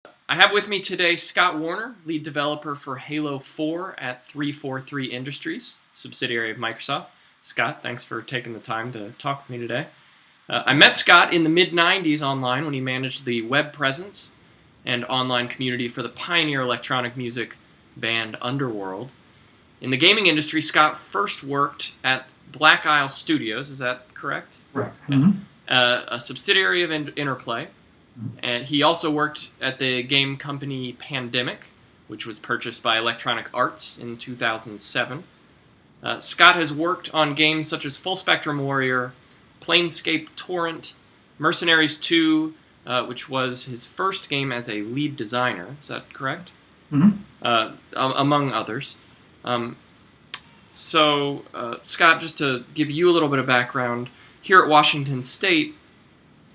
I have with me today Scott Warner, lead developer for Halo 4 at 343 Industries, subsidiary of Microsoft. Scott, thanks for taking the time to talk with me today. I met Scott in the mid-90s online when he managed the web presence and online community for the pioneer electronic music band Underworld. In the gaming industry, Scott first worked at Black Isle Studios, is that correct? Correct. Yes. A subsidiary of Interplay. And he also worked at the game company Pandemic, which was purchased by Electronic Arts in 2007. Scott has worked on games such as Full Spectrum Warrior, Planescape Torrent, Mercenaries 2, which was his first game as a lead designer. Is that correct? Among others. Scott, just to give you a little bit of background, here at Washington State,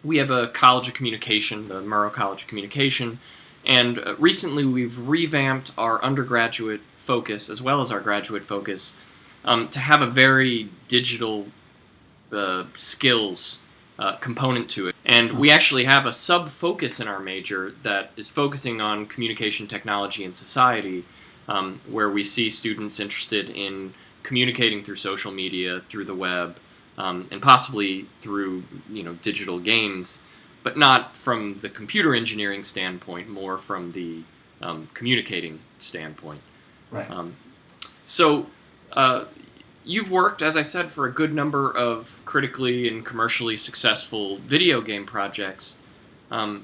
we have a College of Communication, the Murrow College of Communication, and recently we've revamped our undergraduate focus as well as our graduate focus to have a very digital skills component to it. And we actually have a sub-focus in our major that is focusing on communication technology and society, where we see students interested in communicating through social media, through the web, and possibly through digital games, but not from the computer engineering standpoint, more from the communicating standpoint. Right. You've worked, as I said, for a good number of critically and commercially successful video game projects. A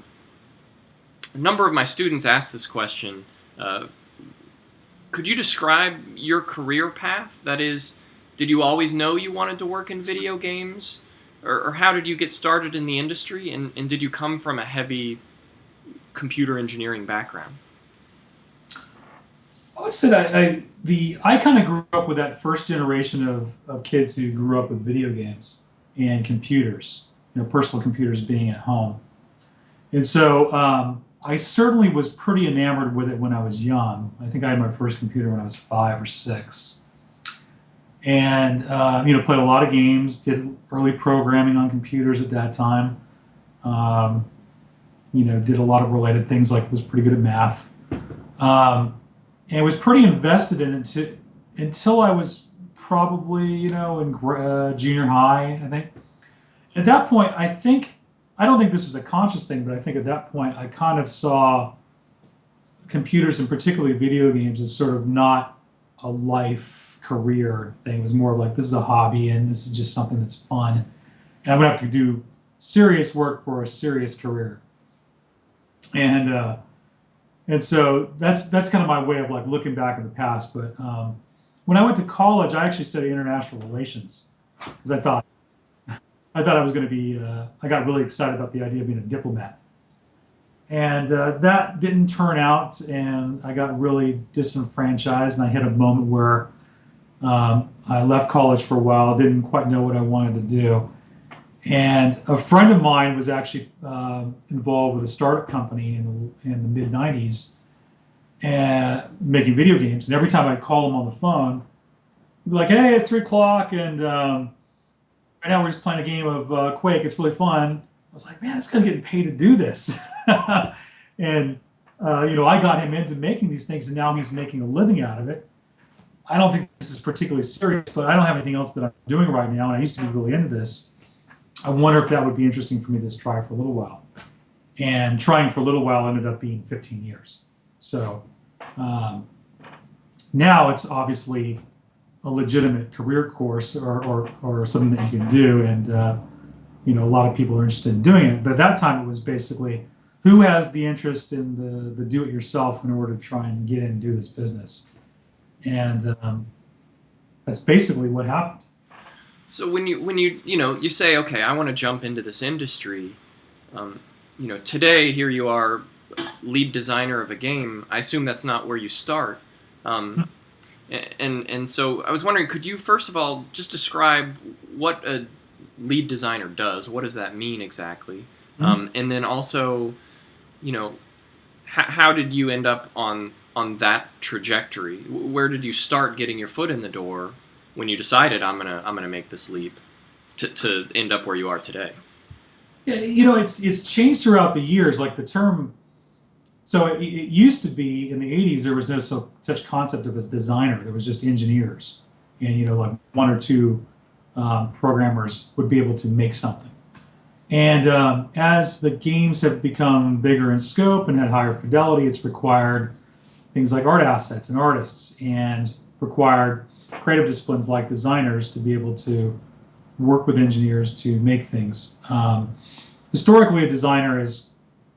number of my students asked this question. Could you describe your career path? That is, did you always know you wanted to work in video games? Or how did you get started in the industry? And did you come from a heavy computer engineering background? I said I kind of grew up with that first generation of kids who grew up with video games and computers, personal computers being at home. And so I certainly was pretty enamored with it when I was young. I think I had my first computer when I was 5 or 6. And played a lot of games, did early programming on computers at that time. Did a lot of related things, like was pretty good at math. And was pretty invested in it until I was probably, in junior high, I think. At that point, I don't think this was a conscious thing, but I think at that point I kind of saw computers and particularly video games as sort of not a life career thing. It was more of like, this is a hobby and this is just something that's fun. And I'm gonna have to do serious work for a serious career. And so that's kind of my way of like looking back at the past. But when I went to college, I actually studied international relations because I thought I was going to be. I got really excited about the idea of being a diplomat, and that didn't turn out, and I got really disenfranchised, and I hit a moment where I left college for a while, didn't quite know what I wanted to do. And a friend of mine was actually involved with a startup company in the mid-90s and making video games. And every time I'd call him on the phone, he'd be like, hey, it's 3 o'clock, and right now we're just playing a game of Quake. It's really fun. I was like, man, this guy's getting paid to do this. And, I got him into making these things, and now he's making a living out of it. I don't think this is particularly serious, but I don't have anything else that I'm doing right now, and I used to be really into this. I wonder if that would be interesting for me to just try for a little while. And trying for a little while ended up being 15 years. So now it's obviously a legitimate career course or something that you can do. And, a lot of people are interested in doing it. But at that time, it was basically who has the interest in the do-it-yourself in order to try and get in and do this business. And that's basically what happened. So when you say, okay, I want to jump into this industry, today here you are, lead designer of a game. I assume that's not where you start. And so I was wondering, could you first of all just describe what a lead designer does? What does that mean exactly? And then also, how did you end up on that trajectory? Where did you start getting your foot in the door when you decided I'm gonna make this leap to end up where you are today? Yeah, it's changed throughout the years. Like the term So it used to be in the 80s, there was no such concept of as designer. There was just engineers. And, like one or two programmers would be able to make something. And as the games have become bigger in scope and had higher fidelity, it's required things like art assets and artists, and required creative disciplines like designers to be able to work with engineers to make things. Historically, a designer has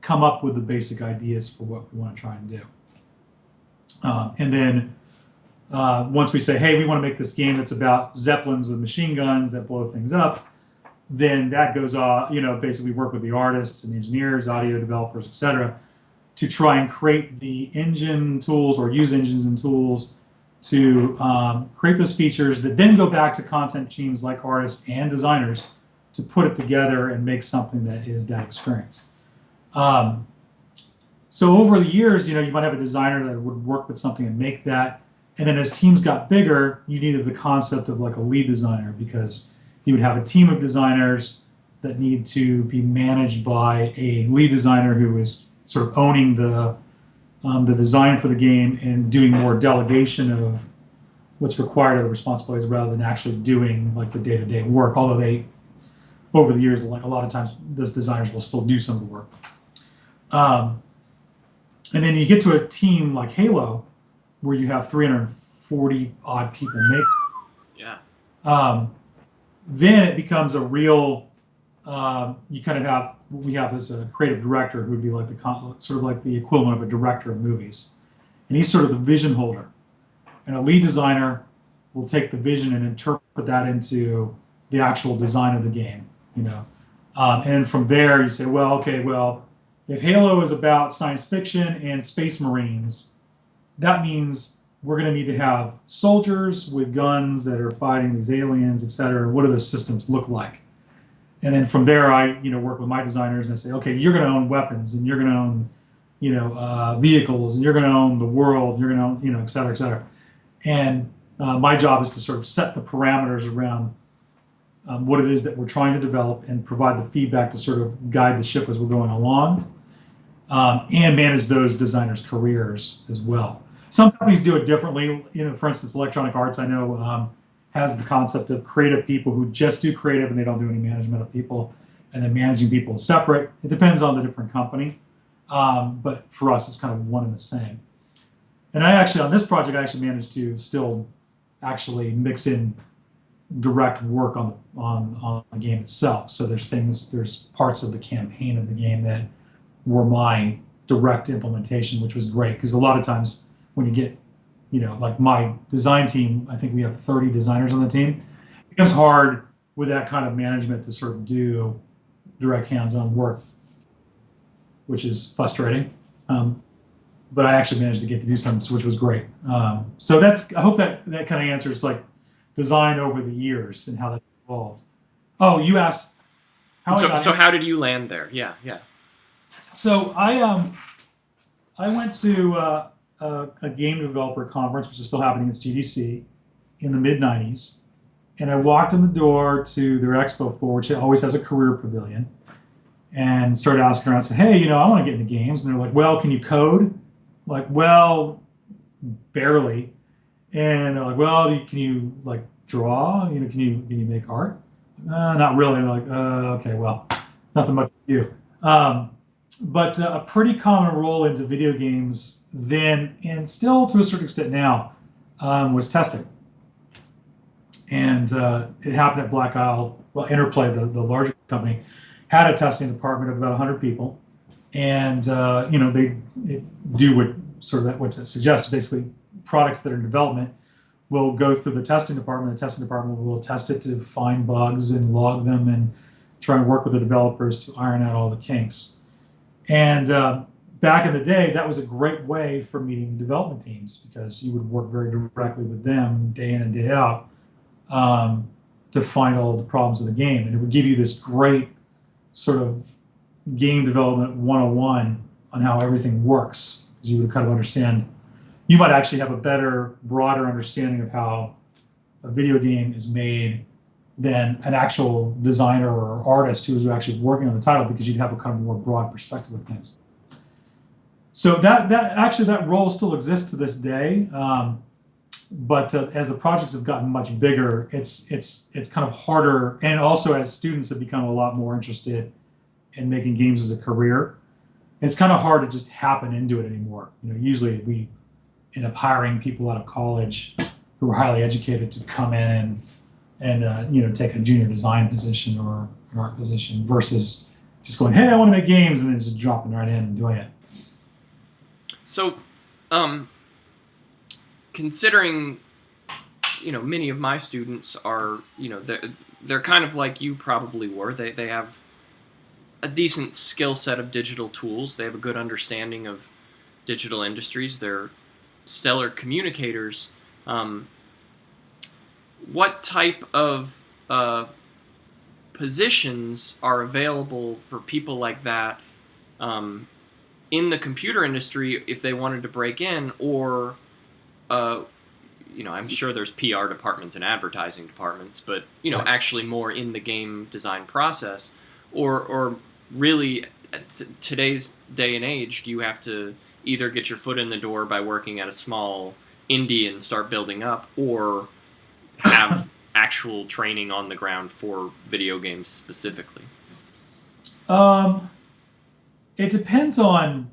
come up with the basic ideas for what we want to try and do. And then once we say, hey, we want to make this game that's about zeppelins with machine guns that blow things up, then that goes off, basically work with the artists and the engineers, audio developers, etc., to try and create the engine tools or use engines and tools to create those features that then go back to content teams like artists and designers to put it together and make something that is that experience. So over the years, you might have a designer that would work with something and make that. And then as teams got bigger, you needed the concept of like a lead designer, because you would have a team of designers that need to be managed by a lead designer who is sort of owning the design for the game and doing more delegation of what's required of the responsibilities rather than actually doing like the day-to-day work. Although they, over the years, like a lot of times, those designers will still do some of the work. And then you get to a team like Halo, where you have 340 odd people make. Yeah. Then it becomes a real. You kind of have what we have as a creative director, who would be like sort of like the equivalent of a director of movies, and he's sort of the vision holder. And a lead designer will take the vision and interpret that into the actual design of the game. And then from there you say, well, okay, well, if Halo is about science fiction and space marines, that means we're going to need to have soldiers with guns that are fighting these aliens, et cetera. What do those systems look like? And then from there, I work with my designers and I say, okay, you're going to own weapons, and you're going to own vehicles, and you're going to own the world, you're going to own et cetera, et cetera. And my job is to sort of set the parameters around what it is that we're trying to develop and provide the feedback to sort of guide the ship as we're going along, and manage those designers' careers as well. Some companies do it differently. For instance, Electronic Arts, I know, has the concept of creative people who just do creative and they don't do any management of people, and then managing people is separate. It depends on the different company. But for us, it's kind of one and the same. And on this project, I actually managed to still actually mix in direct work on the game itself. So there's parts of the campaign of the game that were my direct implementation, which was great, because a lot of times when you get, like my design team, I think we have 30 designers on the team. It becomes hard with that kind of management to sort of do direct hands-on work, which is frustrating. But I actually managed to get to do some, which was great. So I hope that kind of answers like design over the years and how that's evolved. Oh, you asked how. So how did you land there? Yeah. So I went to a game developer conference, which is still happening. It's GDC in the mid '90s, and I walked in the door to their expo floor, which always has a career pavilion, and started asking around. I said, "Hey, I want to get into games." And they're like, "Well, can you code?" I'm like, "Well, barely." And they're like, "Well, can you like draw? Can you make art?" Not really. And they're like, "Okay, well, nothing much to do." But a pretty common role into video games then, and still to a certain extent now, was testing. And it happened at Black Isle. Well, Interplay, the larger company, had a testing department of about 100 people, and they do what it suggests. Basically, products that are in development will go through the testing department. The testing department will test it to find bugs and log them and try and work with the developers to iron out all the kinks. And back in the day, that was a great way for meeting development teams, because you would work very directly with them day in and day out to find all of the problems of the game. And it would give you this great sort of game development 101 on how everything works, because you would kind of understand. You might actually have a better, broader understanding of how a video game is made than an actual designer or artist who is actually working on the title, because you'd have a kind of more broad perspective of things. So that role still exists to this day. But as the projects have gotten much bigger, it's kind of harder, and also as students have become a lot more interested in making games as a career, it's kind of hard to just happen into it anymore. Usually we end up hiring people out of college who are highly educated to come in and take a junior design position or an art position versus just going, hey, I want to make games, and then just dropping right in and doing it. So, considering, many of my students are, they're kind of like you probably were. They have a decent skill set of digital tools. They have a good understanding of digital industries. They're stellar communicators. What type of positions are available for people like that in the computer industry if they wanted to break in, or I'm sure there's PR departments and advertising departments, but actually more in the game design process, or really today's day and age, do you have to either get your foot in the door by working at a small indie and start building up, or have actual training on the ground for video games specifically? It depends on,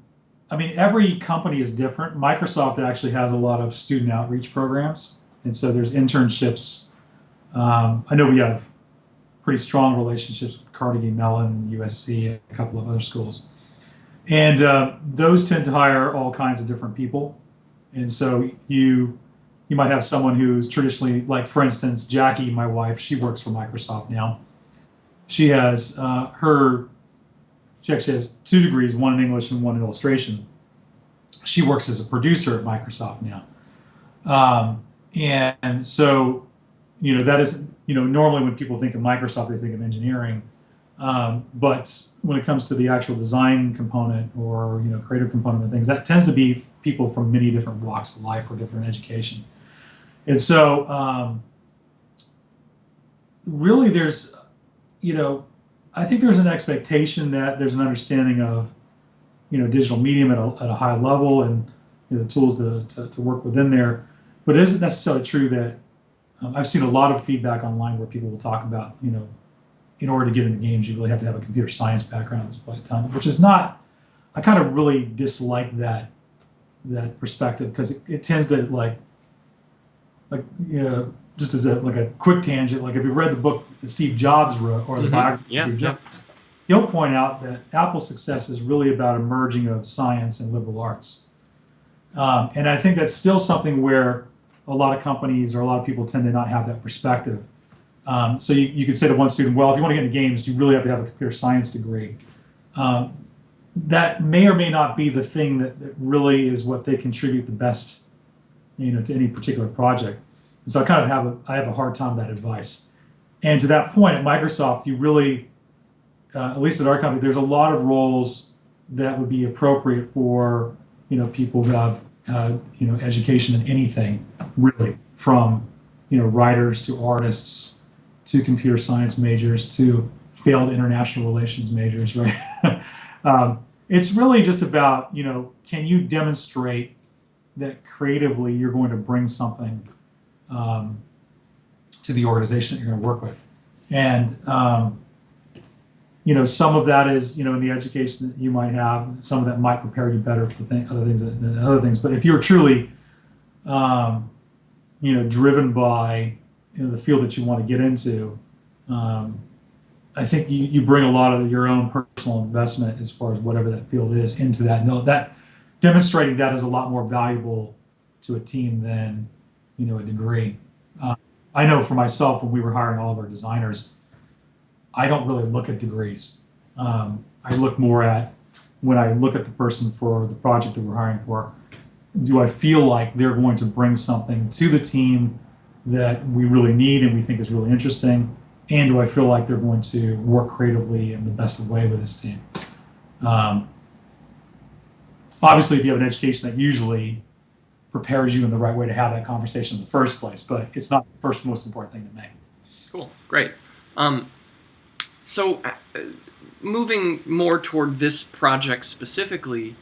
every company is different. Microsoft actually has a lot of student outreach programs, and so there's internships. I know we have pretty strong relationships with Carnegie Mellon, USC, and a couple of other schools. And those tend to hire all kinds of different people. And so you might have someone who's traditionally, like for instance, Jackie, my wife, she works for Microsoft now. She has she actually has 2 degrees, one in English and one in illustration. She works as a producer at Microsoft now. And so, that is, normally when people think of Microsoft, they think of engineering. But when it comes to the actual design component or, creative component of things, that tends to be people from many different walks of life or different education. And so, really there's, I think there's an expectation that there's an understanding of, digital medium at a high level and the tools to work within there. But it isn't necessarily true that I've seen a lot of feedback online where people will talk about, in order to get into games, you really have to have a computer science background at this point in time, which is not, I kind of really dislike that perspective, because it tends to just as a quick tangent, like if you've read the book that Steve Jobs wrote, or the biography of Steve Jobs, he'll point out that Apple's success is really about a merging of science and liberal arts. And I think that's still something where a lot of companies or a lot of people tend to not have that perspective. So you could say to one student, well, if you want to get into games, you really have to have a computer science degree. That may or may not be the thing that really is what they contribute the best, to any particular project. And so I have a hard time with that advice. And to that point, at Microsoft, you really, at least at our company, there's a lot of roles that would be appropriate for, people who have, education in anything, really, from, writers to artists to computer science majors to failed international relations majors, right? It's really just about, can you demonstrate that creatively you're going to bring something to the organization that you're going to work with. And, some of that is, in the education that you might have, some of that might prepare you better for other things than other things. But if you're truly, driven by, the field that you want to get into, I think you bring a lot of your own personal investment as far as whatever that field is into that. No, that demonstrating that is a lot more valuable to a team than, a degree. I know for myself, when we were hiring all of our designers, I don't really look at degrees. I look more at, when I look at the person for the project that we're hiring for, do I feel like they're going to bring something to the team that we really need and we think is really interesting? And do I feel like they're going to work creatively in the best way with this team? Obviously, if you have an education, that usually prepares you in the right way to have that conversation in the first place, but it's not the first most important thing to make. Cool, great. So moving more toward this project specifically,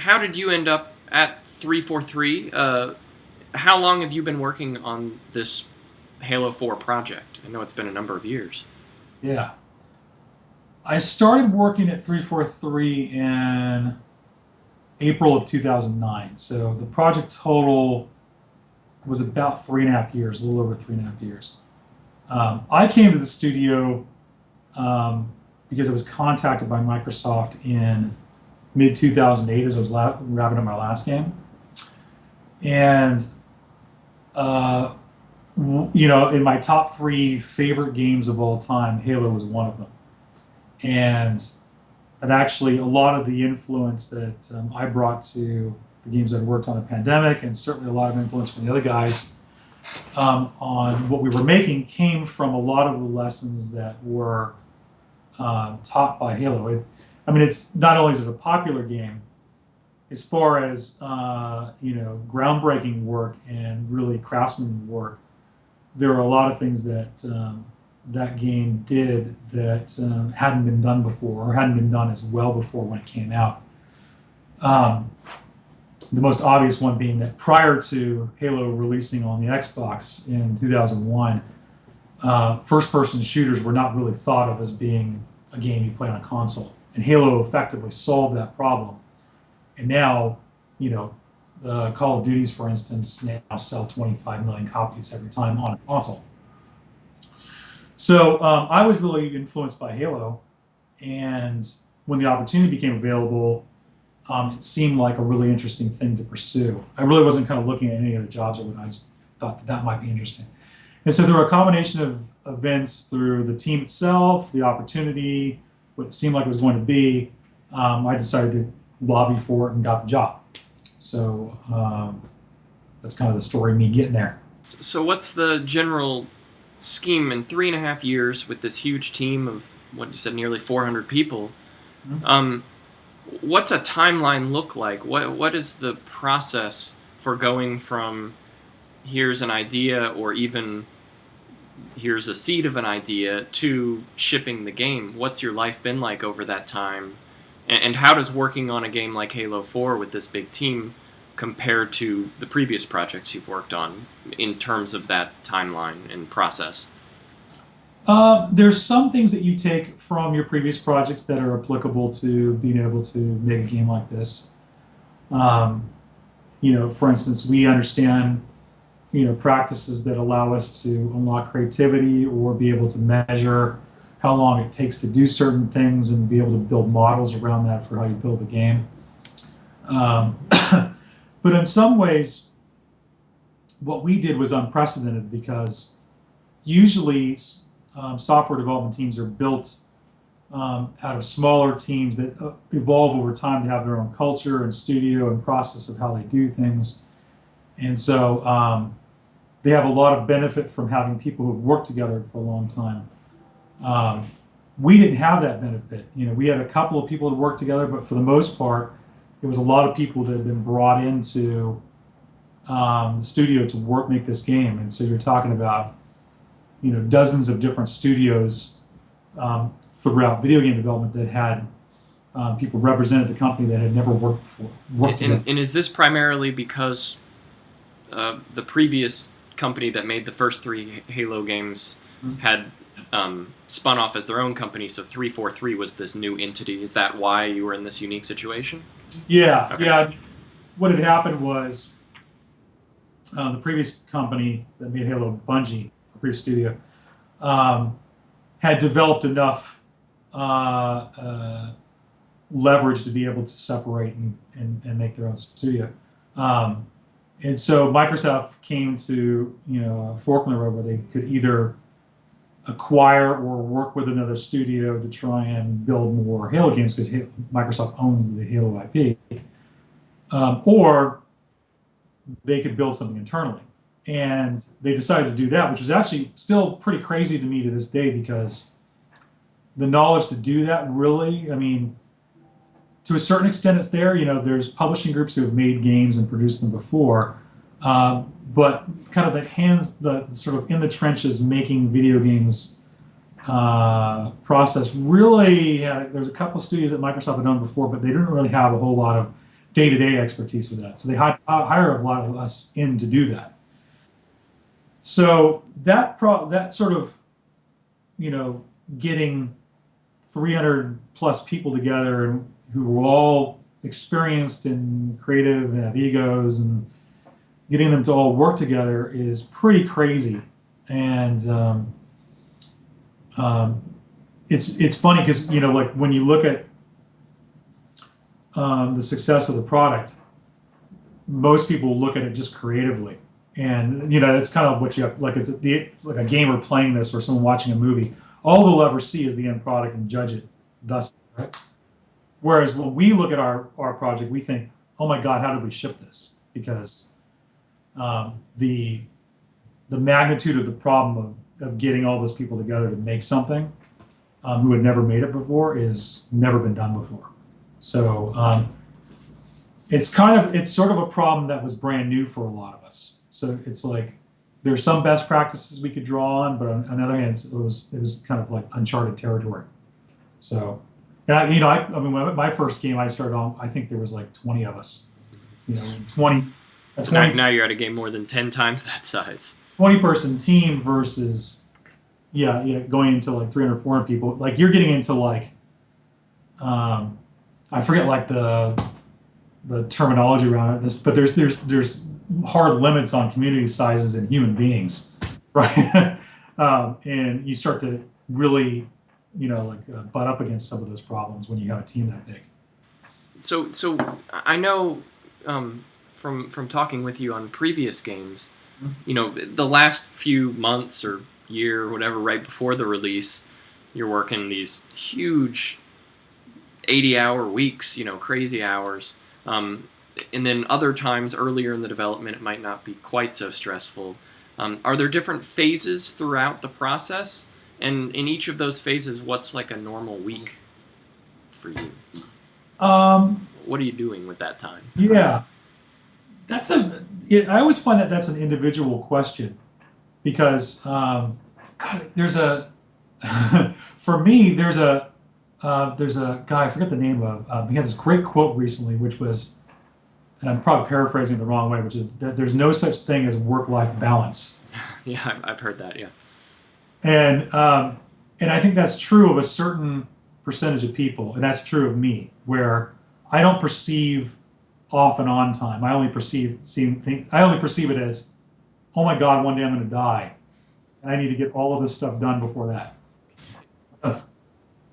how did you end up at 343? How long have you been working on this Halo 4 project? I know it's been a number of years. Yeah. I started working at 343 in April of 2009. So the project total was about 3.5 years, a little over 3.5 years. I came to the studio because I was contacted by Microsoft in mid 2008 as I was wrapping up my last game. And, in my top three favorite games of all time, Halo was one of them. And actually, a lot of the influence that I brought to the games I'd worked on in the pandemic, and certainly a lot of influence from the other guys on what we were making, came from a lot of the lessons that were taught by Halo. It's not only is it a popular game, as far as groundbreaking work and really craftsman work, there are a lot of things that that game did that hadn't been done before, or hadn't been done as well before when it came out. The most obvious one being that prior to Halo releasing on the Xbox in 2001, first-person shooters were not really thought of as being a game you play on a console. And Halo effectively solved that problem. And now, the Call of Duties, for instance, now sell 25 million copies every time on a console. So I was really influenced by Halo, and when the opportunity became available, it seemed like a really interesting thing to pursue. I really wasn't kind of looking at any other jobs, or I just thought that might be interesting. And so there were a combination of events through the team itself, the opportunity, what it seemed like it was going to be. I decided to lobby for it and got the job. So that's kind of the story of me getting there. So what's the general scheme in 3.5 years with this huge team of, what you said, nearly 400 people? Mm-hmm. What's a timeline look like? What is the process for going from here's an idea, or even here's a seed of an idea, to shipping the game? What's your life been like over that time? And how does working on a game like Halo 4 with this big team compare to the previous projects you've worked on in terms of that timeline and process? There's some things that you take from your previous projects that are applicable to being able to make a game like this. For instance, we understand, practices that allow us to unlock creativity or be able to measure how long it takes to do certain things and be able to build models around that for how you build a game. But in some ways, what we did was unprecedented, because usually software development teams are built out of smaller teams that evolve over time to have their own culture and studio and process of how they do things. And so they have a lot of benefit from having people who've worked together for a long time. We didn't have that benefit. We had a couple of people that worked together, but for the most part, it was a lot of people that had been brought into the studio to make this game. And so you're talking about, dozens of different studios throughout video game development that had people represented the company that had never worked before. And is this primarily because the previous company that made the first 3 Halo games had spun off as their own company, so 343 was this new entity? Is that why you were in this unique situation? Yeah, okay. Yeah. What had happened was the previous company that made Halo, Bungie, the previous studio, had developed enough leverage to be able to separate and make their own studio. And so Microsoft came to a fork in the road where they could either acquire or work with another studio to try and build more Halo games, because Microsoft owns the Halo IP, or they could build something internally. And they decided to do that, which was actually still pretty crazy to me to this day, because the knowledge to do that, really, to a certain extent it's there. There's publishing groups who have made games and produced them before, but kind of the sort of in the trenches making video games process, really, there's a couple of studios that Microsoft had done before, but they didn't really have a whole lot of day-to-day expertise with that. So they hire a lot of us in to do that. So that sort of, getting 300 plus people together who were all experienced and creative and have egos, and getting them to all work together is pretty crazy. And it's funny because like when you look at the success of the product, most people look at it just creatively, and it's kind of what you have, like like a gamer playing this or someone watching a movie. All they'll ever see is the end product and judge it thus, right? Whereas when we look at our project, we think, oh my God, how did we ship this? Because the magnitude of the problem of getting all those people together to make something who had never made it before is never been done before. So it's sort of a problem that was brand new for a lot of us. So it's like there's some best practices we could draw on, but on the other hand, it was kind of like uncharted territory. So, and I mean, my first game I started on, I think there was like 20 of us. 20. So now you're at a game more than 10 times that size. 20-person team versus, going into like 300, 400 people. Like you're getting into like, I forget like the terminology around it. But there's hard limits on community sizes and human beings, right? And you start to really, butt up against some of those problems when you have a team that big. So I know from talking with you on previous games, the last few months or year or whatever, right before the release, you're working these huge 80-hour weeks, crazy hours. And then other times earlier in the development, it might not be quite so stressful. Are there different phases throughout the process? And in each of those phases, what's like a normal week for you? What are you doing with that time? Yeah, I always find that's an individual question, because God, for me, there's a guy, I forget the name of, he had this great quote recently, which was, and I'm probably paraphrasing it the wrong way, which is that there's no such thing as work-life balance. Yeah, I've heard that, yeah. And I think that's true of a certain percentage of people, and that's true of me, where I don't perceive off and on time. I only perceive it as, oh my God, one day I'm going to die, and I need to get all of this stuff done before that.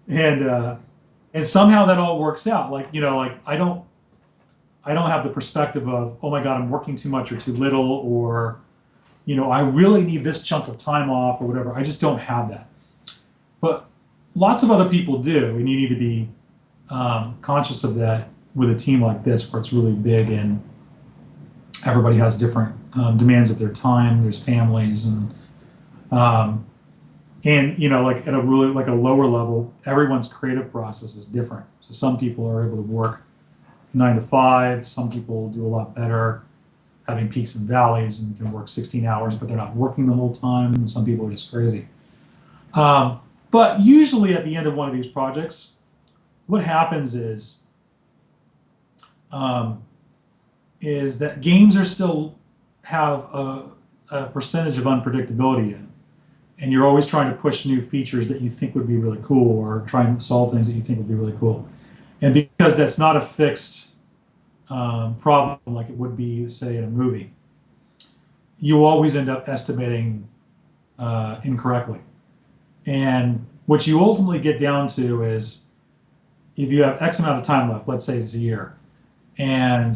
And somehow that all works out. Like I don't have the perspective of, oh my God, I'm working too much or too little, or I really need this chunk of time off or whatever. I just don't have that. But lots of other people do, and you need to be conscious of that with a team like this, where it's really big and everybody has different demands of their time. There's families and like at a really like a lower level, everyone's creative process is different. So some people are able to work 9 to 5. Some people do a lot better, having peaks and valleys, and can work 16 hours, but they're not working the whole time. And some people are just crazy. But usually at the end of one of these projects, what happens is that games are still have a percentage of unpredictability in, and you're always trying to push new features that you think would be really cool, or trying to solve things that you think would be really cool. And because that's not a fixed problem like it would be, say, in a movie, you always end up estimating incorrectly. And what you ultimately get down to is, if you have X amount of time left, let's say it's a year, and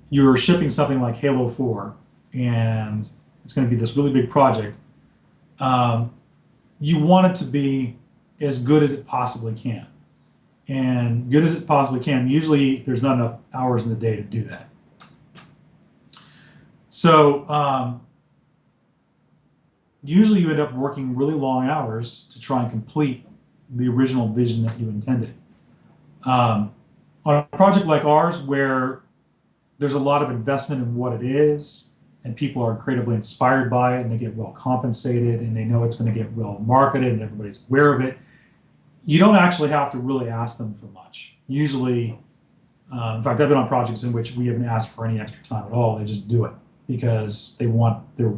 you're shipping something like Halo 4, and it's going to be this really big project, you want it to be as good as it possibly can. And good as it possibly can, usually there's not enough hours in the day to do that. So usually you end up working really long hours to try and complete the original vision that you intended. On a project like ours, where there's a lot of investment in what it is, and people are creatively inspired by it, and they get well compensated, and they know it's going to get well marketed, and everybody's aware of it, you don't actually have to really ask them for much. Usually, In fact, I've been on projects in which we haven't asked for any extra time at all. They just do it because they want their.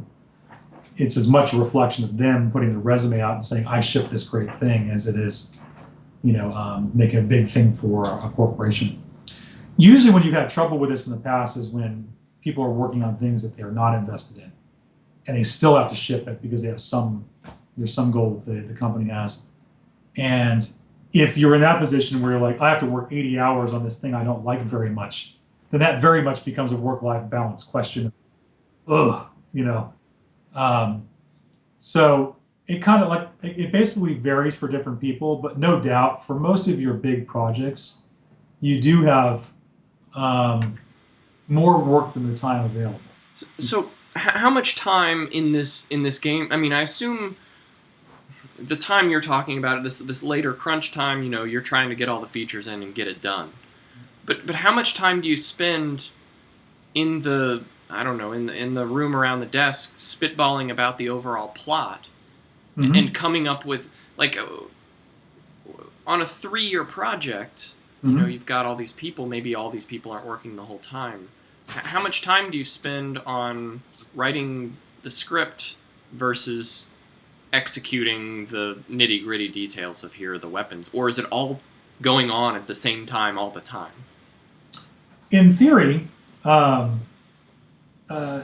It's as much a reflection of them putting their resume out and saying, "I shipped this great thing," as it is, making a big thing for a corporation. Usually, when you've had trouble with this in the past, is when people are working on things that they are not invested in, and they still have to ship it because there's some goal that the company has. And if you're in that position where you're like, I have to work 80 hours on this thing I don't like very much, then that very much becomes a work-life balance question. Ugh, you know. So it kind of like it basically varies for different people, but no doubt for most of your big projects, you do have more work than the time available. So how much time in this game? I mean, I assume the time you're talking about, this later crunch time, you're trying to get all the features in and get it done. But how much time do you spend in the, I don't know, in the room around the desk spitballing about the overall plot and coming up with, like, on a 3-year project, you've got all these people, maybe all these people aren't working the whole time. How much time do you spend on writing the script versus executing the nitty-gritty details of here are the weapons? Or is it all going on at the same time all the time? In theory,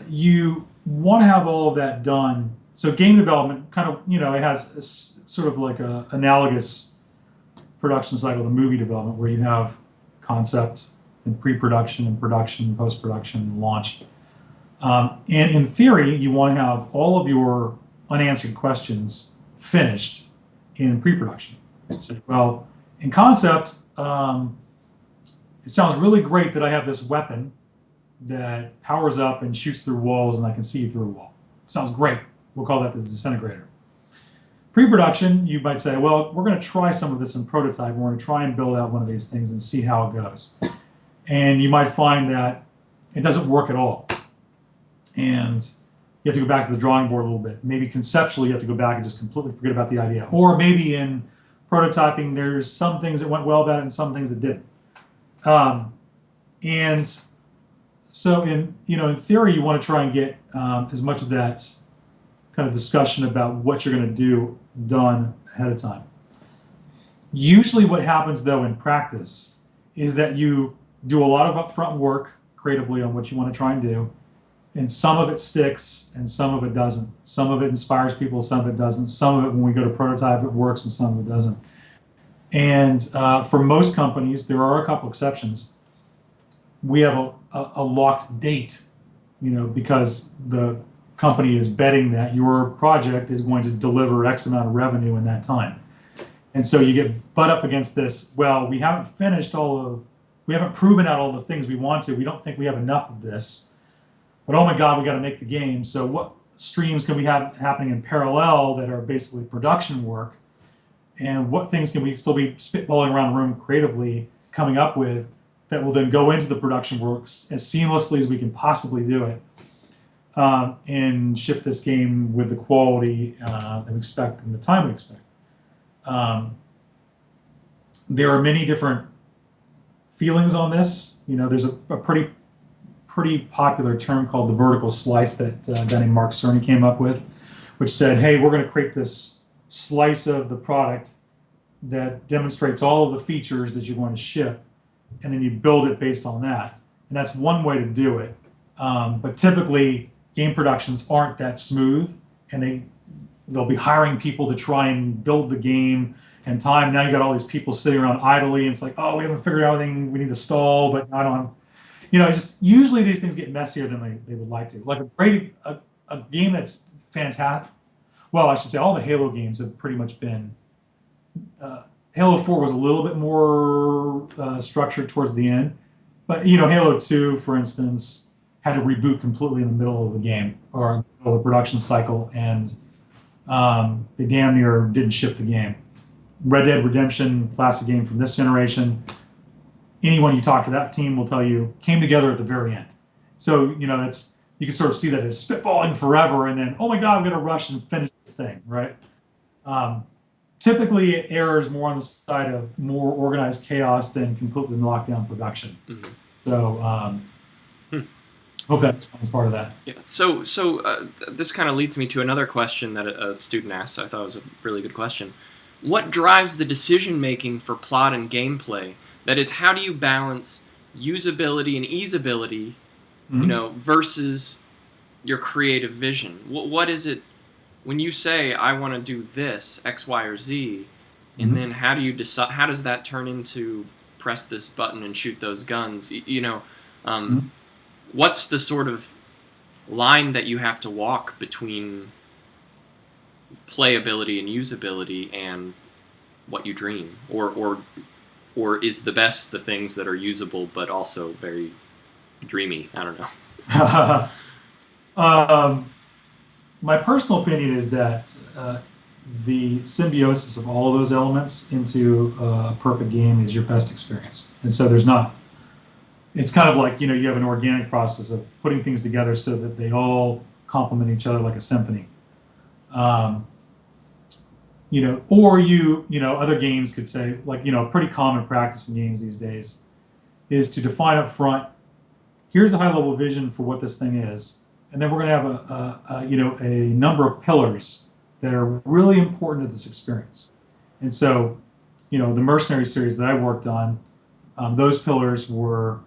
you want to have all of that done. So game development kind of, it has sort of like a analogous production cycle to movie development where you have concept and pre-production and production and post-production and launch. And in theory, you want to have all of your unanswered questions finished in pre-production. So, well, in concept, it sounds really great that I have this weapon that powers up and shoots through walls and I can see through a wall. Sounds great. We'll call that the disintegrator. Pre-production, you might say, well, we're going to try some of this in prototype. We're going to try and build out one of these things and see how it goes. And you might find that it doesn't work at all. And you have to go back to the drawing board a little bit. Maybe conceptually, you have to go back and just completely forget about the idea. Or maybe in prototyping, there's some things that went well about it and some things that didn't. And so in theory, you want to try and get as much of that kind of discussion about what you're going to do done ahead of time. Usually what happens, though, in practice is that you do a lot of upfront work creatively on what you want to try and do, and some of it sticks and some of it doesn't. Some of it inspires people, some of it doesn't. Some of it, when we go to prototype, it works and some of it doesn't. And for most companies, there are a couple exceptions. We have a locked date, because the company is betting that your project is going to deliver X amount of revenue in that time. And so you get butt up against this, well, we haven't proven out all the things we want to. We don't think we have enough of this. But oh my God, we got to make the game. So what streams can we have happening in parallel that are basically production work? And what things can we still be spitballing around the room creatively coming up with that will then go into the production works as seamlessly as we can possibly do it, and ship this game with the quality that we expect and the time we expect. There are many different feelings on this. There's a pretty popular term called the vertical slice that a guy named Mark Cerny came up with, which said, hey, we're going to create this slice of the product that demonstrates all of the features that you want to ship, and then you build it based on that. And that's one way to do it. But typically, game productions aren't that smooth, and they'll be hiring people to try and build the game and time. Now you got all these people sitting around idly, and it's like, oh, we haven't figured out anything, we need to stall, but I don't. Just usually these things get messier than they would like to. Like a game that's fantastic. Well, I should say all the Halo games have pretty much been. Halo 4 was a little bit more structured towards the end, but Halo 2, for instance, had to reboot completely in the middle of the game or in the middle of the production cycle, and they damn near didn't ship the game. Red Dead Redemption, classic game from this generation. Anyone you talk to that team will tell you came together at the very end. So you can sort of see that as spitballing forever, and then oh my God, I'm going to rush and finish this thing, right? typically it errs more on the side of more organized chaos than completely locked down production. Mhm. So hope that explains part of that. Yeah. So this kind of leads me to another question that a student asked. I thought it was a really good question. What drives the decision making for plot and gameplay? That is, how do you balance usability and easeability, versus your creative vision? What is it when you say I want to do this X, Y, or Z, and then how do you decide? How does that turn into press this button and shoot those guns? What's the sort of line that you have to walk between playability and usability and what you dream, or is the best the things that are usable but also very dreamy? I don't know. My personal opinion is that the symbiosis of all of those elements into a perfect game is your best experience. And so it's kind of like, you have an organic process of putting things together so that they all complement each other like a symphony. Other games could say, like, a pretty common practice in games these days is to define up front, here's the high level vision for what this thing is. And then we're going to have a number of pillars that are really important to this experience. And so, the Mercenary series that I worked on, those pillars were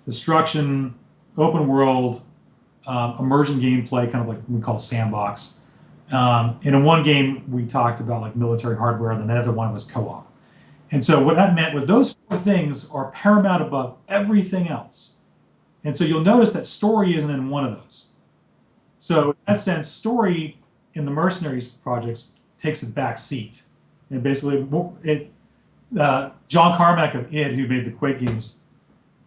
destruction, open world, immersion gameplay, kind of like we call sandbox. And in one game, we talked about like military hardware, and the other one was co-op. And so what that meant was those four things are paramount above everything else. And so you'll notice that story isn't in one of those. So in that sense, story in the Mercenaries projects takes a back seat. And basically, John Carmack of id, who made the Quake games,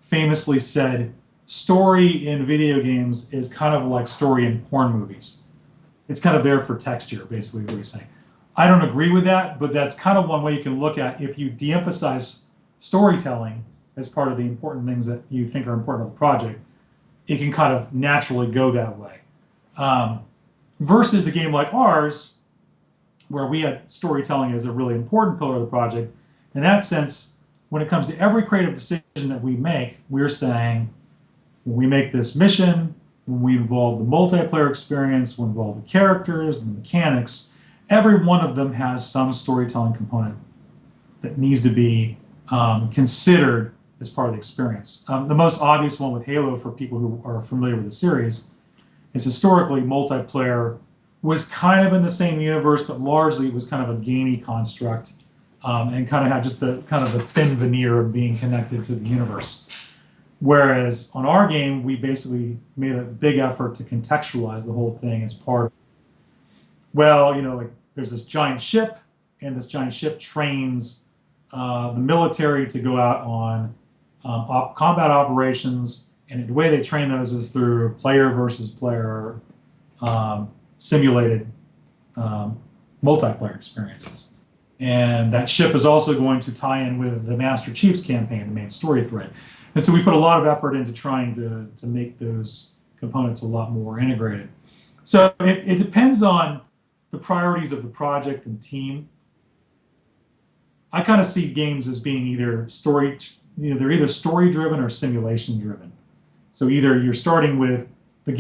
famously said, story in video games is kind of like story in porn movies. It's kind of there for texture, basically, what he's saying. I don't agree with that, but that's kind of one way you can look at if you de-emphasize storytelling as part of the important things that you think are important to the project, it can kind of naturally go that way. Versus a game like ours, where we had storytelling as a really important pillar of the project. In that sense, when it comes to every creative decision that we make, we're saying, when we make this mission, when we involve the multiplayer experience, when we involve the characters and the mechanics, every one of them has some storytelling component that needs to be considered as part of the experience. The most obvious one with Halo, for people who are familiar with the series, is historically multiplayer was kind of in the same universe, but largely it was kind of a gamey construct, and kind of had just the thin veneer of being connected to the universe. Whereas on our game, we basically made a big effort to contextualize the whole thing as part of, like there's this giant ship, and this giant ship trains the military to go out on combat operations, and the way they train those is through player versus player simulated multiplayer experiences. And that ship is also going to tie in with the Master Chief's campaign, the main story thread. And so we put a lot of effort into trying to make those components a lot more integrated. So it depends on the priorities of the project and team. I kind of see games as being either story driven or simulation driven. So either you're starting with the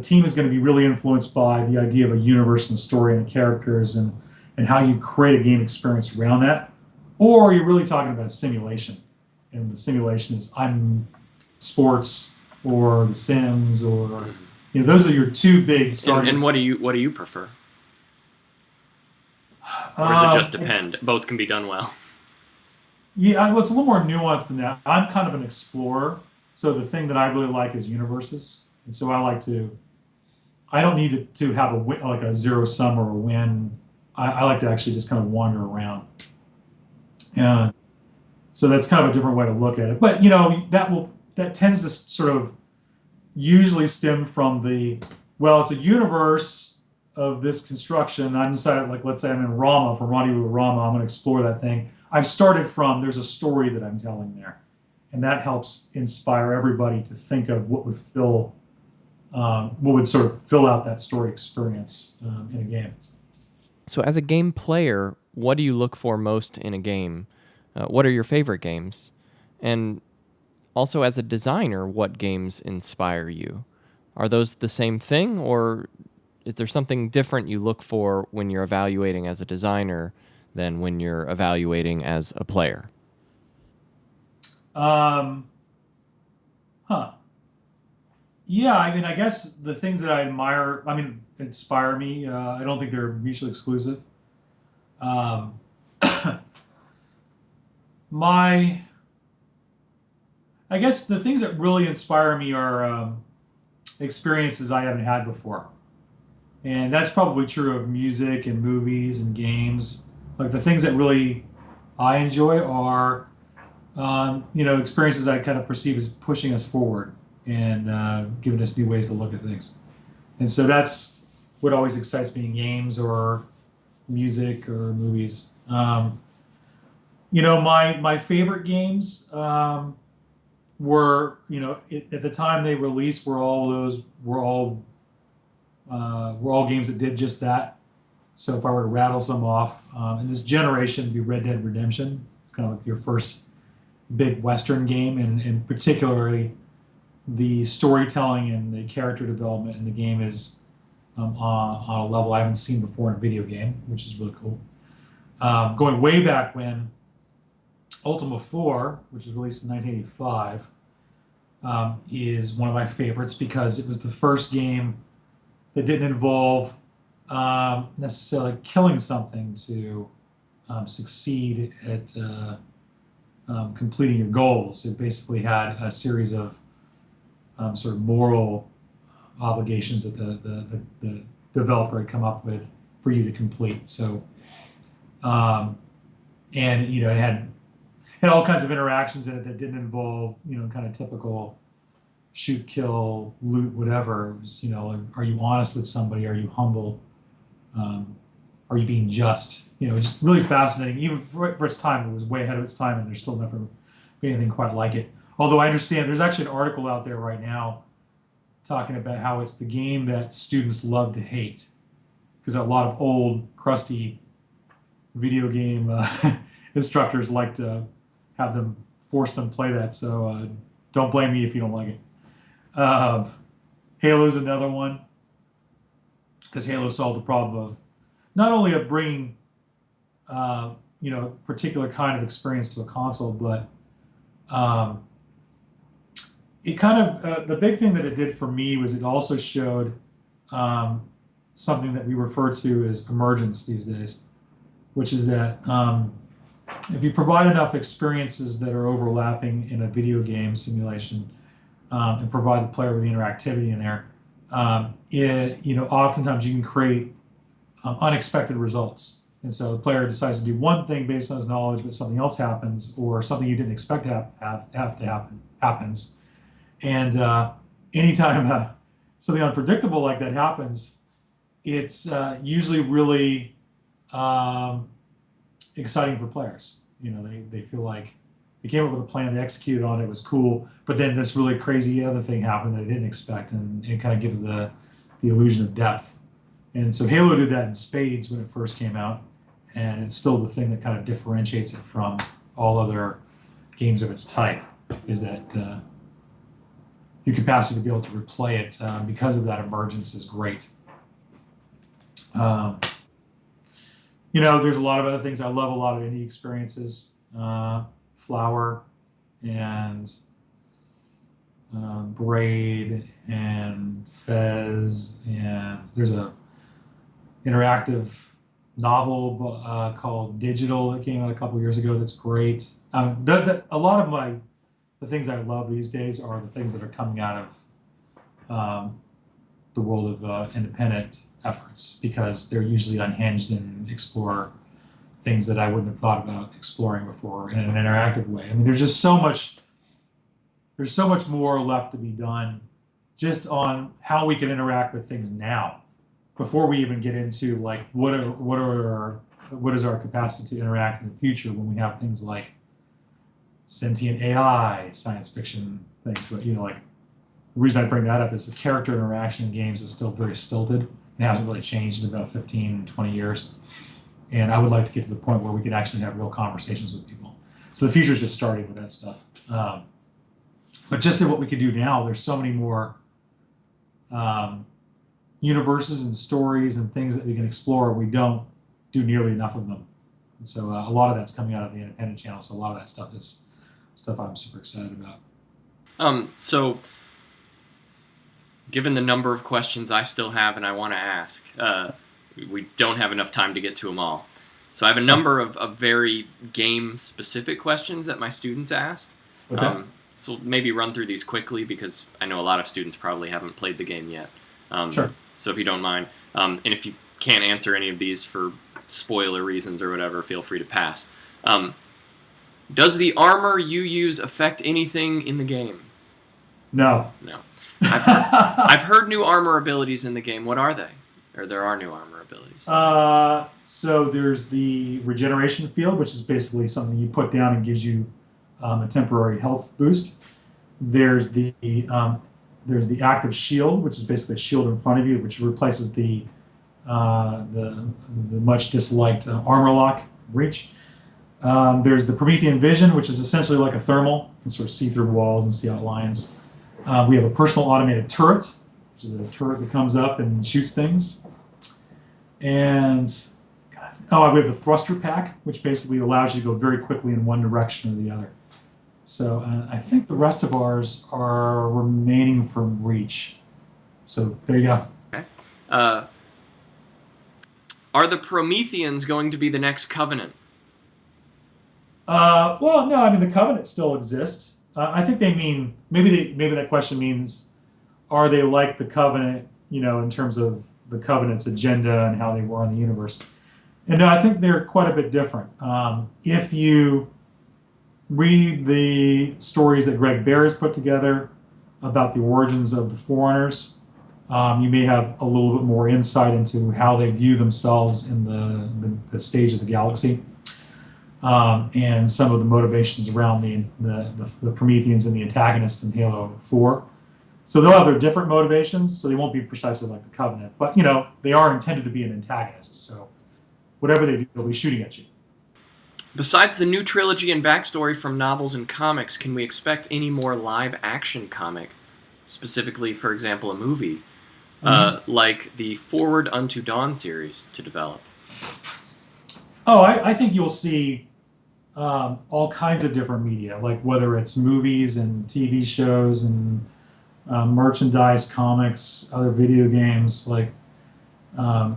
team is going to be really influenced by the idea of a universe and a story and the characters and how you create a game experience around that, or you're really talking about a simulation. And the simulation is sports or The Sims, or those are your two big starting. And what do you prefer? Or does it just depend? Both can be done well. Yeah, well, it's a little more nuanced than that. I'm kind of an explorer, so the thing that I really like is universes, and so I don't need to have a zero sum or a win. I like to actually just kind of wander around. And so that's kind of a different way to look at it. But that tends to sort of usually stem from it's a universe of this construction. I'm decided, like, let's say I'm in Rama, from Rendezvous with Rama, I'm going to explore that thing. I've started from, there's a story that I'm telling there. And that helps inspire everybody to think of what would sort of fill out that story experience in a game. So as a game player, what do you look for most in a game? What are your favorite games? And also, as a designer, what games inspire you? Are those the same thing, or is there something different you look for when you're evaluating as a designer than when you're evaluating as a player? Um, huh. Yeah, I mean, I guess the things that I admire, I mean, inspire me. I don't think they're mutually exclusive. Um, my, I guess the things that really inspire me are experiences I haven't had before. And that's probably true of music and movies and games. Like the things that really I enjoy are, experiences I kind of perceive as pushing us forward and giving us new ways to look at things. And so that's what always excites me in games or music or movies. My favorite games at the time they released were all games that did just that. So if I were to rattle some off, in this generation, it'd be Red Dead Redemption, kind of like your first big Western game, and particularly the storytelling and the character development in the game is on a level I haven't seen before in a video game, which is really cool. Going way back when, Ultima 4, which was released in 1985, is one of my favorites because it was the first game that didn't involve necessarily killing something to succeed at completing your goals. It basically had a series of sort of moral obligations that the developer had come up with for you to complete. So, and it had all kinds of interactions in it that didn't involve kind of typical shoot, kill, loot, whatever. It was like, are you honest with somebody? Are you humble? Are you being just? Just really fascinating. Even for its time, it was way ahead of its time, and there's still never been anything quite like it. Although I understand there's actually an article out there right now talking about how it's the game that students love to hate because a lot of old, crusty video game instructors like to have them force them play that. So don't blame me if you don't like it. Halo's another one because Halo solved the problem of not only of bringing a particular kind of experience to a console, but um, it kind of the big thing that it did for me was it also showed um, something that we refer to as emergence these days, which is that if you provide enough experiences that are overlapping in a video game simulation and provide the player with the interactivity in there, oftentimes you can create unexpected results. And so the player decides to do one thing based on his knowledge, but something else happens, or something you didn't expect to have to happen happens. And anytime something unpredictable like that happens, it's usually really exciting for players. They feel like they came up with a plan, they executed on it, it was cool, but then this really crazy other thing happened that they didn't expect, and it kind of gives the illusion of depth. And so Halo did that in spades when it first came out, and it's still the thing that kind of differentiates it from all other games of its type, is that your capacity to be able to replay it because of that emergence is great. There's a lot of other things. I love a lot of indie experiences. Flower and Braid and Fez, and there's a interactive novel called Digital that came out a couple years ago that's great. A lot of the things I love these days are the things that are coming out of the world of independent efforts because they're usually unhinged and explore things that I wouldn't have thought about exploring before in an interactive way. I mean, there's so much more left to be done just on how we can interact with things now before we even get into like what is our capacity to interact in the future when we have things like sentient AI, science fiction things. But like the reason I bring that up is the character interaction in games is still very stilted and hasn't really changed in about 15, 20 years. And I would like to get to the point where we can actually have real conversations with people. So the future is just starting with that stuff. But just in what we could do now, there's so many more universes and stories and things that we can explore. We don't do nearly enough of them. And so a lot of that's coming out of the independent channel. So a lot of that stuff is stuff I'm super excited about. So given the number of questions I still have and I want to ask, we don't have enough time to get to them all. So I have a number of very game-specific questions that my students asked. Okay. So maybe run through these quickly because I know a lot of students probably haven't played the game yet. Sure. So if you don't mind, and if you can't answer any of these for spoiler reasons or whatever, feel free to pass. Does the armor you use affect anything in the game? No. No. I've heard new armor abilities in the game. What are they? Or there are new armor abilities. So there's the regeneration field, which is basically something you put down and gives you a temporary health boost. There's the active shield, which is basically a shield in front of you, which replaces the much disliked armor lock breach. There's the Promethean vision, which is essentially like a thermal. You can sort of see through walls and see outlines. We have a personal automated turret, which is a turret that comes up and shoots things. And we have the thruster pack, which basically allows you to go very quickly in one direction or the other. So I think the rest of ours are remaining from Reach. So there you go. Okay. Are the Prometheans going to be the next Covenant? Well, no, I mean the Covenant still exists. I think they mean maybe that question means, are they like the Covenant? In terms of the Covenant's agenda and how they were in the universe. And no, I think they're quite a bit different. If you read the stories that Greg Bear has put together about the origins of the Forerunners, you may have a little bit more insight into how they view themselves in the stage of the galaxy, and some of the motivations around the Prometheans and the antagonists in Halo 4. So they'll have their different motivations, so they won't be precisely like the Covenant. But, they are intended to be an antagonist, so whatever they do, they'll be shooting at you. Besides the new trilogy and backstory from novels and comics, can we expect any more live-action comic, specifically, for example, a movie, like the Forward Unto Dawn series, to develop? Oh, I think you'll see all kinds of different media, like whether it's movies and TV shows and merchandise, comics, other video games. Like, the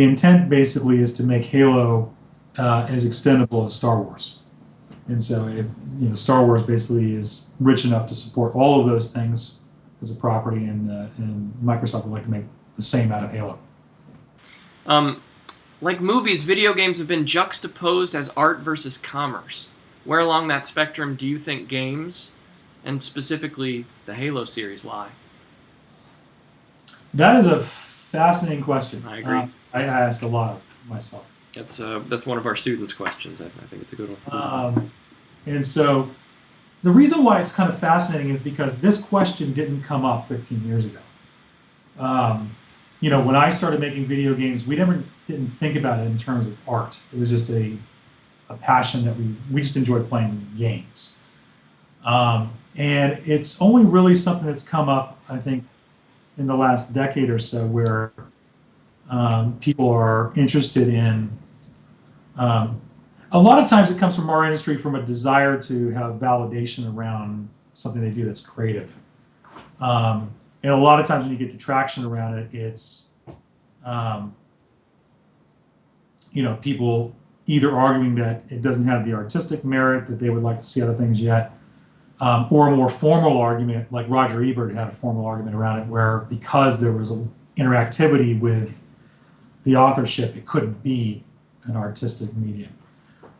intent basically is to make Halo as extendable as Star Wars. And so, Star Wars basically is rich enough to support all of those things as a property, and Microsoft would like to make the same out of Halo. Like movies, video games have been juxtaposed as art versus commerce. Where along that spectrum do you think games, and specifically the Halo series, lie? That is a fascinating question. I agree. I ask a lot of myself. That's one of our students' questions. I think it's a good one. And so the reason why it's kind of fascinating is because this question didn't come up 15 years ago. When I started making video games, we didn't think about it in terms of art. It was just a passion that we just enjoyed playing games. And it's only really something that's come up, I think, in the last decade or so, where people are interested in. A lot of times it comes from our industry from a desire to have validation around something they do that's creative. And a lot of times when you get to traction around it, it's people either arguing that it doesn't have the artistic merit that they would like to see other things yet, or a more formal argument, like Roger Ebert had a formal argument around it, where because there was an interactivity with the authorship, it couldn't be an artistic medium.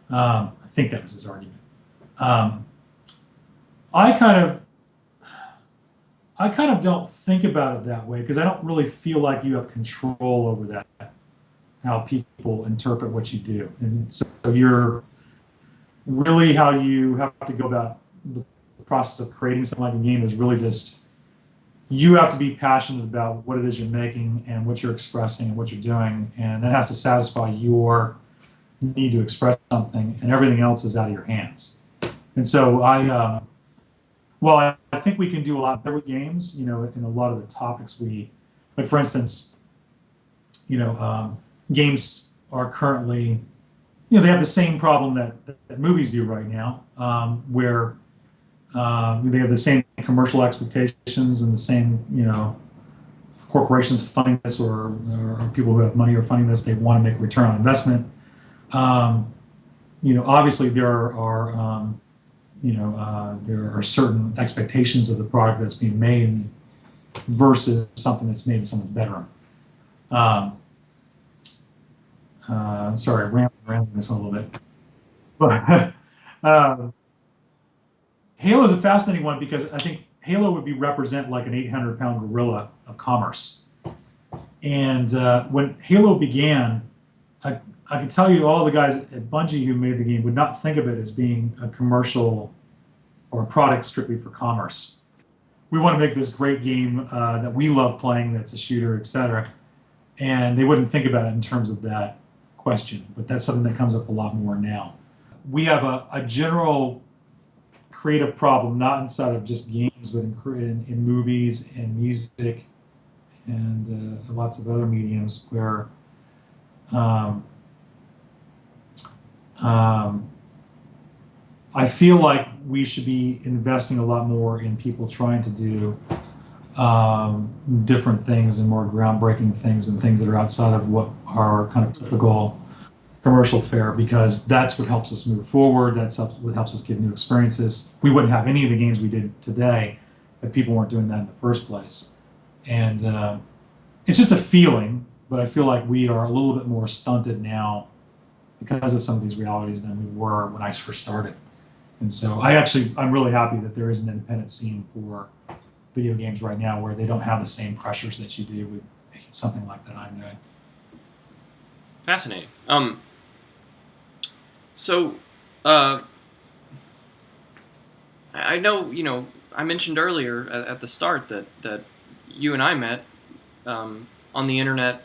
I think that was his argument. I kind of don't think about it that way, because I don't really feel like you have control over that, how people interpret what you do. And so you're really, how you have to go about the process of creating something like a game is really just you have to be passionate about what it is you're making and what you're expressing and what you're doing, and that has to satisfy your need to express something, and everything else is out of your hands. And so I think we can do a lot better with games, in a lot of the topics like for instance, games are currently, they have the same problem that movies do right now, where they have the same commercial expectations and the same, corporations funding this or people who have money are funding this. They want to make a return on investment. Obviously there are certain expectations of the product that's being made versus something that's made in someone's bedroom. Sorry, rambling this one a little bit. But Halo is a fascinating one because I think Halo would represent like an 800-pound gorilla of commerce. And when Halo began, I can tell you all the guys at Bungie who made the game would not think of it as being a commercial or a product strictly for commerce. We want to make this great game that we love playing, that's a shooter, etc. And they wouldn't think about it in terms of that question, but that's something that comes up a lot more now. We have a general creative problem, not inside of just games, but in movies and music and lots of other mediums where I feel like we should be investing a lot more in people trying to do different things and more groundbreaking things and things that are outside of what are kind of typical commercial fare, because that's what helps us move forward. That's what helps us get new experiences. We wouldn't have any of the games we did today if people weren't doing that in the first place. And it's just a feeling, but I feel like we are a little bit more stunted now because of some of these realities than we were when I first started. And so I'm really happy that there is an independent scene for video games right now where they don't have the same pressures that you do with making something like that I'm doing. Fascinating. So, I know, I mentioned earlier at the start that you and I met on the internet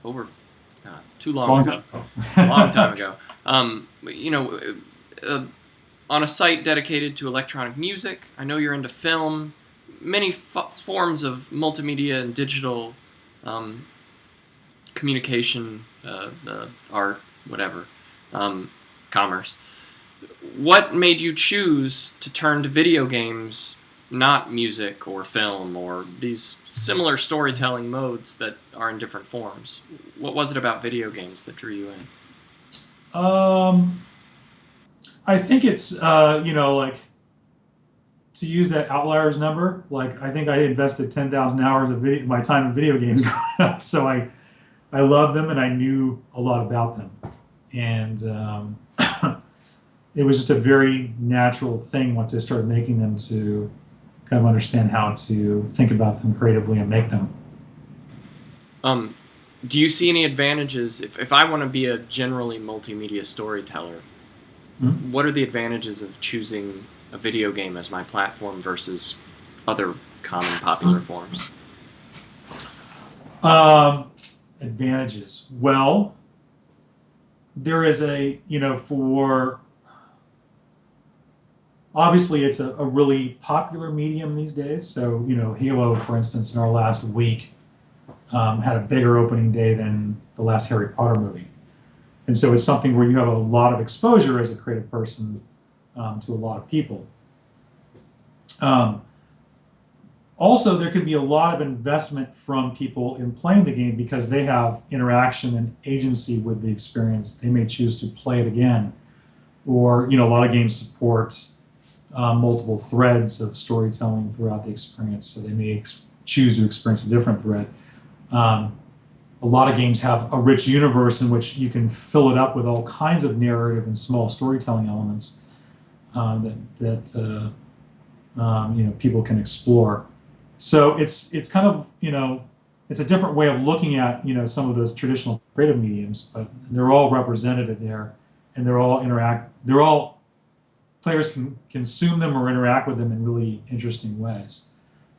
over too long ago. A long time ago. On a site dedicated to electronic music. I know you're into film, many forms of multimedia and digital communication, art, whatever, commerce. What made you choose to turn to video games, not music or film or these similar storytelling modes that are in different forms? What was it about video games that drew you in? I think it's, like, to use that outliers number, like, I think I invested 10,000 hours of my time in video games growing up. So I loved them and I knew a lot about them. And it was just a very natural thing once I started making them to kind of understand how to think about them creatively and make them. Do you see any advantages if I want to be a generally multimedia storyteller? Mm-hmm. What are the advantages of choosing a video game as my platform versus other common popular forms? Advantages. Well, there is obviously it's a really popular medium these days. So, Halo, for instance, in our last week, had a bigger opening day than the last Harry Potter movie. And so it's something where you have a lot of exposure as a creative person to a lot of people. Also, there can be a lot of investment from people in playing the game because they have interaction and agency with the experience. They may choose to play it again. Or, a lot of games support multiple threads of storytelling throughout the experience, so they may choose to experience a different thread. A lot of games have a rich universe in which you can fill it up with all kinds of narrative and small storytelling elements that people can explore. So it's kind of it's a different way of looking at some of those traditional creative mediums, but they're all represented there, and they're all players can consume them or interact with them in really interesting ways.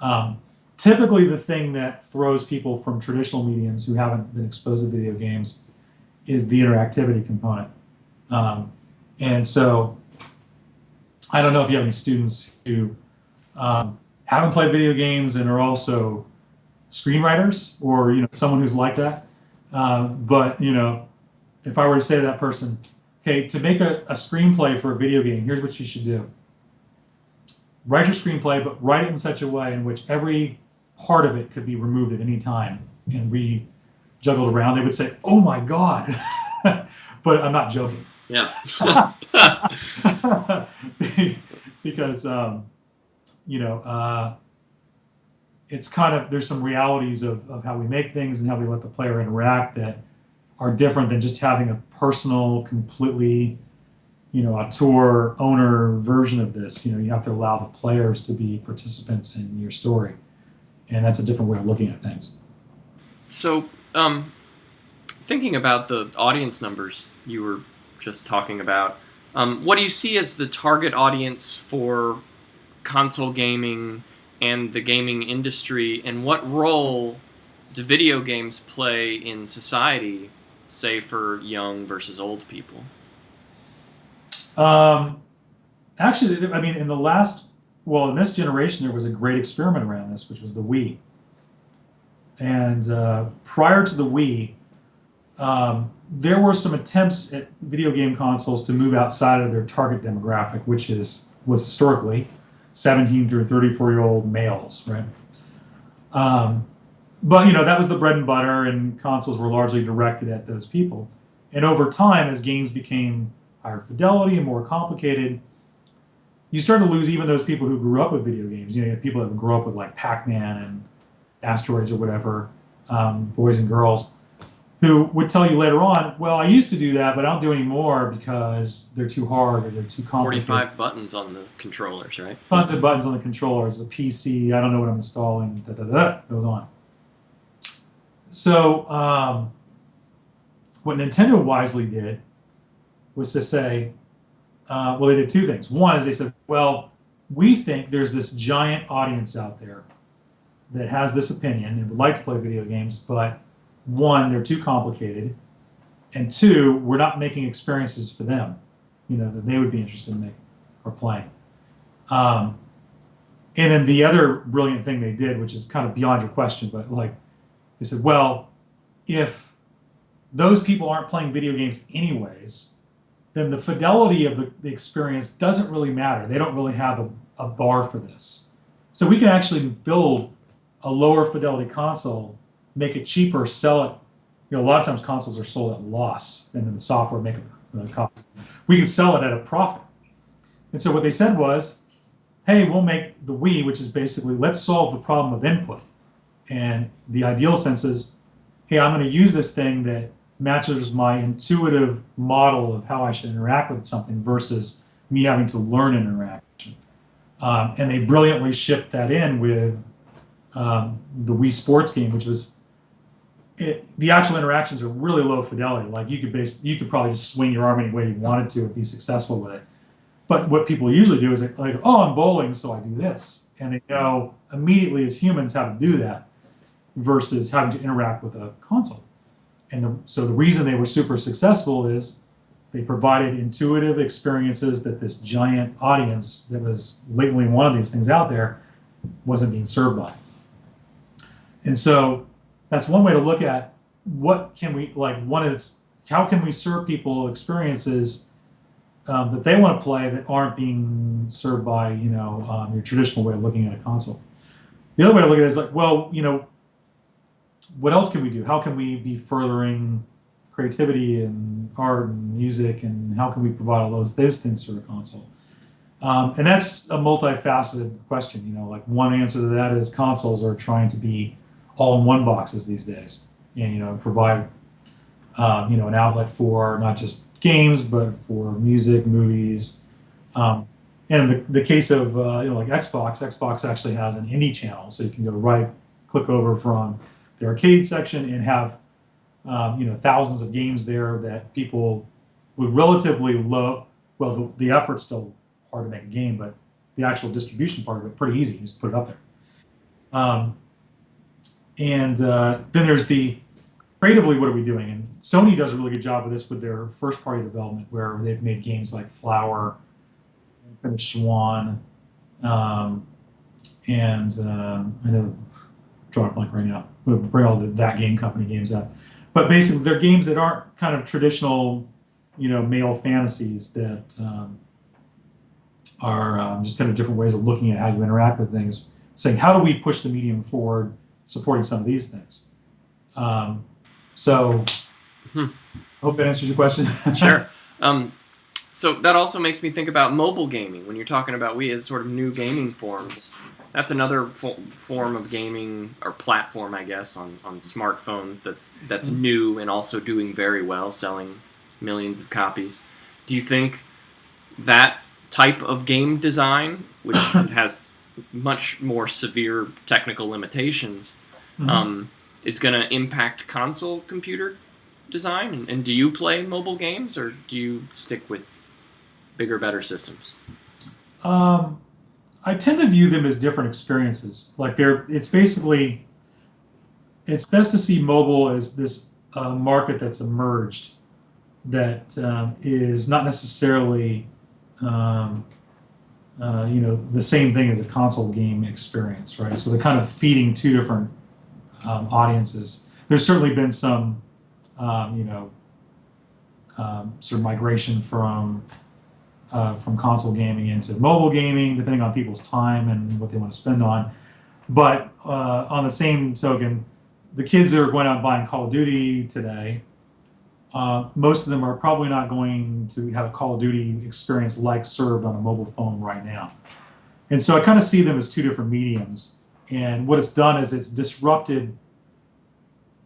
Um, Typically, the thing that throws people from traditional mediums who haven't been exposed to video games is the interactivity component. Um, and so I don't know if you have any students who haven't played video games and are also screenwriters, or someone who's like that. But if I were to say to that person, okay, to make a screenplay for a video game, here's what you should do. Write your screenplay, but write it in such a way in which every part of it could be removed at any time and re-juggled around. They would say, "Oh my God," but I'm not joking. Yeah. Because it's kind of, there's some realities of how we make things and how we let the player interact that are different than just having a personal, completely, auteur owner version of this. You have to allow the players to be participants in your story, and that's a different way of looking at things. So, thinking about the audience numbers you were just talking about, what do you see as the target audience for console gaming and the gaming industry, and what role do video games play in society, say for young versus old people? Actually, I mean, in this generation, there was a great experiment around this, which was the Wii. And prior to the Wii, there were some attempts at video game consoles to move outside of their target demographic, which was historically 17 through 34-year-old males, right? But that was the bread and butter, and consoles were largely directed at those people. And over time, as games became higher fidelity and more complicated, you start to lose even those people who grew up with video games. You had people that grew up with like Pac-Man and Asteroids or whatever, boys and girls, who would tell you later on, well, I used to do that, but I don't do anymore because they're too hard or they're too complicated. 45 buttons on the controllers, right? Tons of buttons on the controllers, the PC, I don't know what I'm installing, goes on. So what Nintendo wisely did was to say, well, they did two things. One is they said, well, we think there's this giant audience out there that has this opinion and would like to play video games, but one, they're too complicated, and two, we're not making experiences for them, that they would be interested in making or playing. And then the other brilliant thing they did, which is kind of beyond your question, but they said, well, if those people aren't playing video games anyways, then the fidelity of the experience doesn't really matter. They don't really have a bar for this. So we can actually build a lower fidelity console, make it cheaper, sell it. A lot of times consoles are sold at loss, and then the software make a cost. We could sell it at a profit. And so what they said was, hey, we'll make the Wii, which is basically, let's solve the problem of input. And the ideal sense is, hey, I'm going to use this thing that matches my intuitive model of how I should interact with something versus me having to learn an interaction. And they brilliantly shipped that in with the Wii Sports game, which was the actual interactions are really low fidelity. Like you could probably just swing your arm any way you wanted to and be successful with it. But what people usually do is like, oh, I'm bowling, so I do this, and they know immediately as humans how to do that versus having to interact with a console. And so the reason they were super successful is they provided intuitive experiences that this giant audience that was latently one of these things out there wasn't being served by. And so that's one way to look at what can we, how can we serve people experiences that they want to play that aren't being served by, your traditional way of looking at a console. The other way to look at it is well, what else can we do? How can we be furthering creativity and art and music, and how can we provide all those things through a console? And that's a multifaceted question. One answer to that is consoles are trying to be all-in-one boxes these days, and provide an outlet for not just games but for music, movies, and in the case of Xbox actually has an indie channel, so you can go click over from the arcade section and have thousands of games there that people would relatively low. Well, the effort's still hard to make a game, but the actual distribution part of it, pretty easy. You just put it up there. Um, and then there's the creatively, what are we doing? And Sony does a really good job of this with their first party development, where they've made games like Flower, Infinite Swan, um, and I know, drawing a blank right now. We'll bring all that game company games up, but basically they're games that aren't kind of traditional, male fantasies that are just kind of different ways of looking at how you interact with things. Saying, how do we push the medium forward, supporting some of these things? So, hope that answers your question. Sure. So that also makes me think about mobile gaming. When you're talking about we as sort of new gaming forms, that's another form of gaming or platform, I guess, on smartphones that's new and also doing very well, selling millions of copies. Do you think that type of game design, which has much more severe technical limitations, is going to impact console computer design? And do you play mobile games, or do you stick with bigger, better systems? I tend to view them as different experiences. Like it's best to see mobile as this market that's emerged that is not necessarily the same thing as a console game experience, right? So they're kind of feeding two different audiences. There's certainly been some, sort of migration from console gaming into mobile gaming, depending on people's time and what they want to spend on. But on the same token, the kids that are going out and buying Call of Duty today, most of them are probably not going to have a Call of Duty experience like served on a mobile phone right now. And so I kind of see them as two different mediums. And what it's done is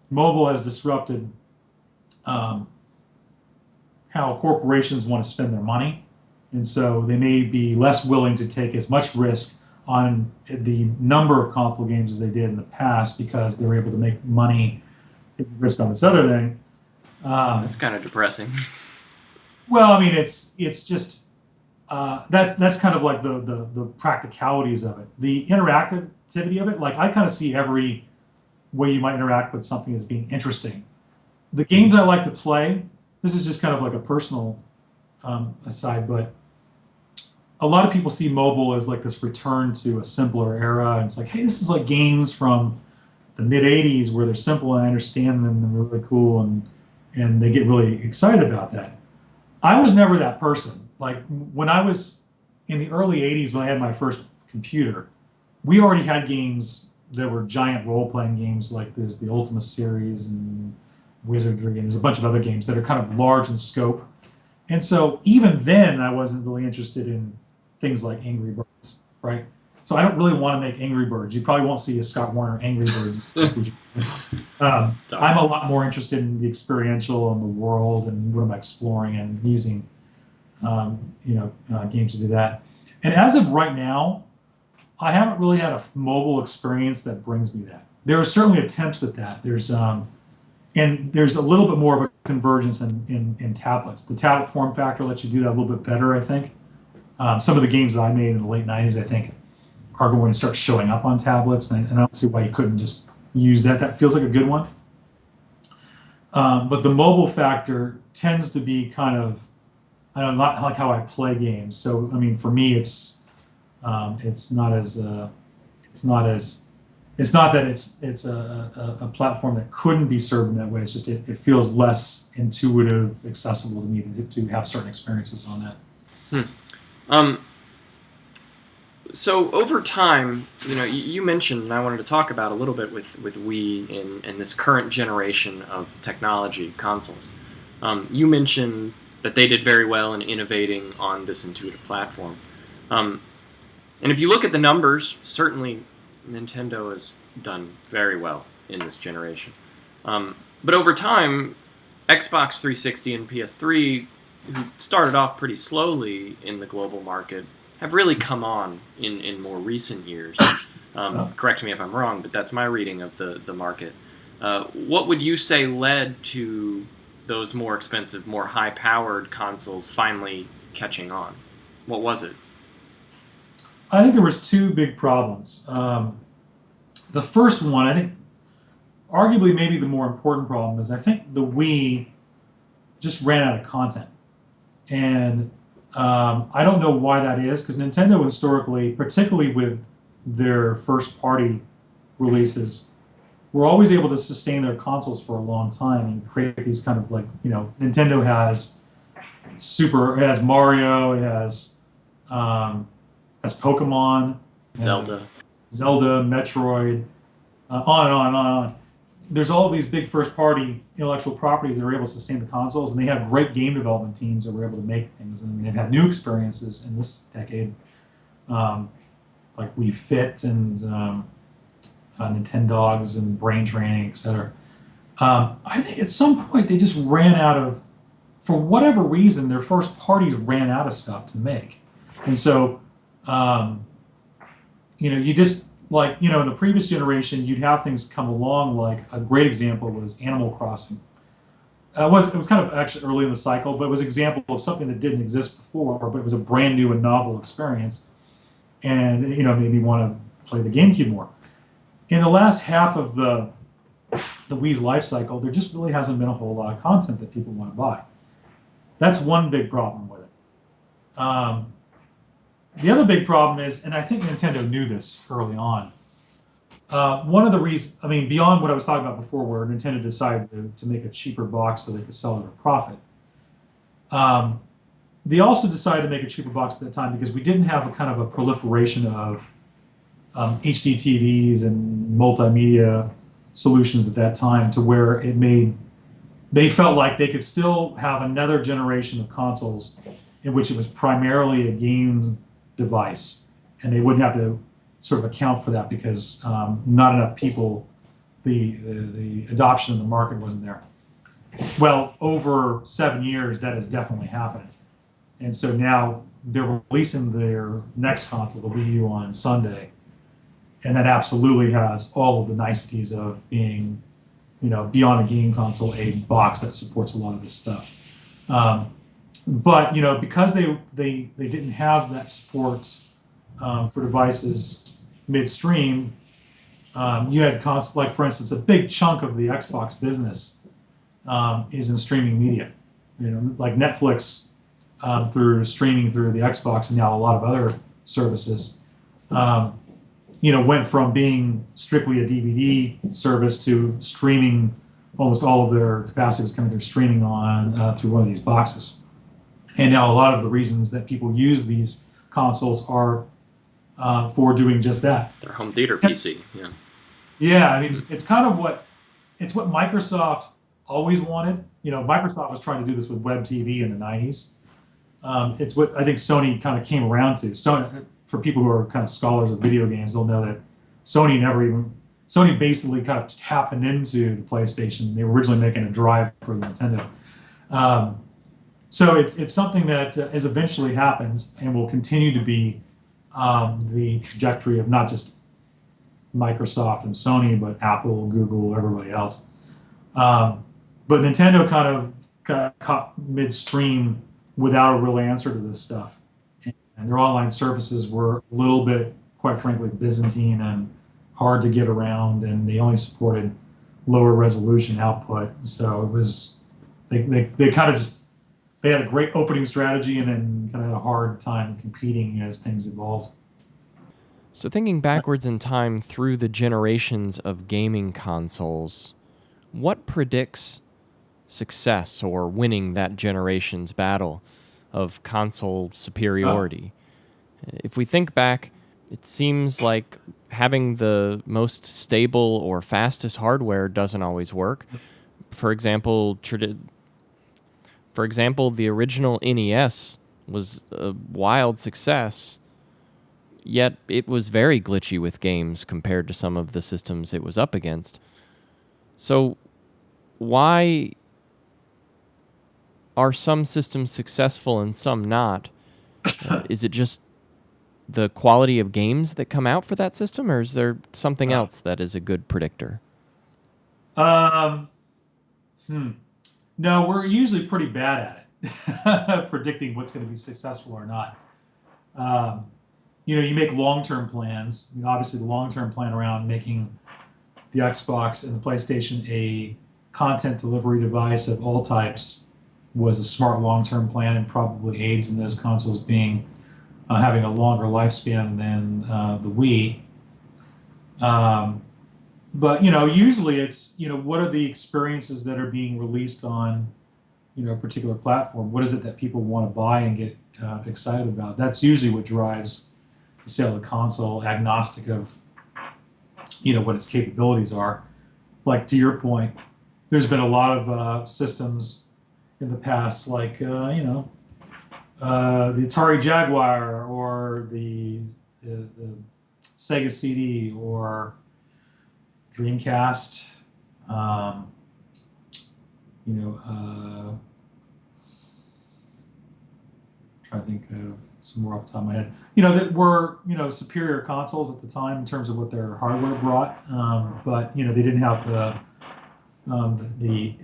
mobile has disrupted how corporations want to spend their money. And so they may be less willing to take as much risk on the number of console games as they did in the past because they're able to make money, take risk on this other thing. That's kind of depressing. Well, I mean, it's just that's kind of like the practicalities of it, the interactivity of it. Like I kind of see every way you might interact with something as being interesting. The games I like to play, this is just kind of like a personal aside, but a lot of people see mobile as like this return to a simpler era. And it's like, hey, this is like games from the mid 80s where they're simple and I understand them and they're really cool and they get really excited about that. I was never that person. Like when I was in the early 80s, when I had my first computer, we already had games that were giant role-playing games, like there's the Ultima series and Wizardry, and there's a bunch of other games that are kind of large in scope. And so even then, I wasn't really interested in things like Angry Birds, right? So I don't really want to make Angry Birds. You probably won't see a Scott Warner Angry Birds. I'm a lot more interested in the experiential and the world and what am I exploring and using, games to do that. And as of right now, I haven't really had a mobile experience that brings me that. There are certainly attempts at that. There's a little bit more of a convergence in tablets. The tablet form factor lets you do that a little bit better, I think. Some of the games that I made in the late 90s, I think, are going to start showing up on tablets, and I don't see why you couldn't just use that. That feels like a good one. But the mobile factor tends to be kind of, I don't know, not like how I play games. So, I mean, for me, it's not that it's a platform that couldn't be served in that way. It's just it feels less intuitive, accessible to me to have certain experiences on that. So over time, you mentioned, and I wanted to talk about a little bit with Wii in this current generation of technology consoles. You mentioned that they did very well in innovating on this intuitive platform. And if you look at the numbers, certainly Nintendo has done very well in this generation. But over time, Xbox 360 and PS3, who started off pretty slowly in the global market, have really come on in more recent years. Correct me if I'm wrong, but that's my reading of the market. What would you say led to those more expensive, more high-powered consoles finally catching on? What was it? I think there was two big problems. The first one, I think, arguably maybe the more important problem is I think the Wii just ran out of content, and I don't know why that is because Nintendo historically, particularly with their first party releases, were always able to sustain their consoles for a long time and create these kind of like Nintendo it has Mario, it has Pokemon, it has Zelda. Zelda, Metroid, on and on and on and on. There's all of these big first party intellectual properties that are able to sustain the consoles, and they have great game development teams that were able to make things, and they've had new experiences in this decade, um, like Wii Fit and Nintendogs and brain training, etc. I think at some point they just ran out of, for whatever reason, their first parties ran out of stuff to make, and so um, you just like in the previous generation, you'd have things come along. Like a great example was Animal Crossing. It was kind of actually early in the cycle, but it was an example of something that didn't exist before, but it was a brand new and novel experience, and made me want to play the GameCube more. In the last half of the Wii's life cycle, there just really hasn't been a whole lot of content that people want to buy. That's one big problem with it. The other big problem is, and I think Nintendo knew this early on. One of the reasons, I mean, beyond what I was talking about before, where Nintendo decided to make a cheaper box so they could sell it at a profit, um, they also decided to make a cheaper box at that time because we didn't have a kind of a proliferation of HD TVs and multimedia solutions at that time to where they felt like they could still have another generation of consoles in which it was primarily a game device, and they wouldn't have to sort of account for that because not enough people, the adoption of the market wasn't there. Well, over 7 years, that has definitely happened, and so now they're releasing their next console, the Wii U, on Sunday, and that absolutely has all of the niceties of being, beyond a game console, a box that supports a lot of this stuff. But because they didn't have that support for devices midstream, you had like for instance, a big chunk of the Xbox business is in streaming media. Like Netflix through streaming through the Xbox, and now a lot of other services. Went from being strictly a DVD service to streaming. Almost all of their capacity was coming through streaming on through one of these boxes. And now a lot of the reasons that people use these consoles are for doing just that. Their home theater PC, yeah. Yeah, I mean, it's what Microsoft always wanted. Microsoft was trying to do this with web TV in the 90s. It's what I think Sony kind of came around to. Sony, for people who are kind of scholars of video games, they'll know that Sony basically kind of happened into the PlayStation. They were originally making a drive for Nintendo. So it's something that has eventually happened and will continue to be the trajectory of not just Microsoft and Sony, but Apple, Google, everybody else. But Nintendo kind of got caught midstream without a real answer to this stuff. And their online services were a little bit, quite frankly, Byzantine and hard to get around, and they only supported lower resolution output. So it was, they kind of just, they had a great opening strategy and then kind of had a hard time competing as things evolved. So thinking backwards in time through the generations of gaming consoles, what predicts success or winning that generation's battle of console superiority? If we think back, it seems like having the most stable or fastest hardware doesn't always work. For example, the original NES was a wild success, yet it was very glitchy with games compared to some of the systems it was up against. So why are some systems successful and some not? Is it just the quality of games that come out for that system, or is there something else that is a good predictor? Um, No, we're usually pretty bad at it, predicting what's going to be successful or not. Um, you make long-term plans. Obviously, the long-term plan around making the Xbox and the PlayStation a content delivery device of all types was a smart long-term plan, and probably aids in those consoles being having a longer lifespan than the Wii. Um, but usually it's what are the experiences that are being released on a particular platform? What is it that people want to buy and get excited about? That's usually what drives the sale of the console, agnostic of what its capabilities are. Like to your point, there's been a lot of systems in the past, like the Atari Jaguar or the Sega CD or Dreamcast. Um, you know, trying to think of some more off the top of my head. That were superior consoles at the time in terms of what their hardware brought, but they didn't have the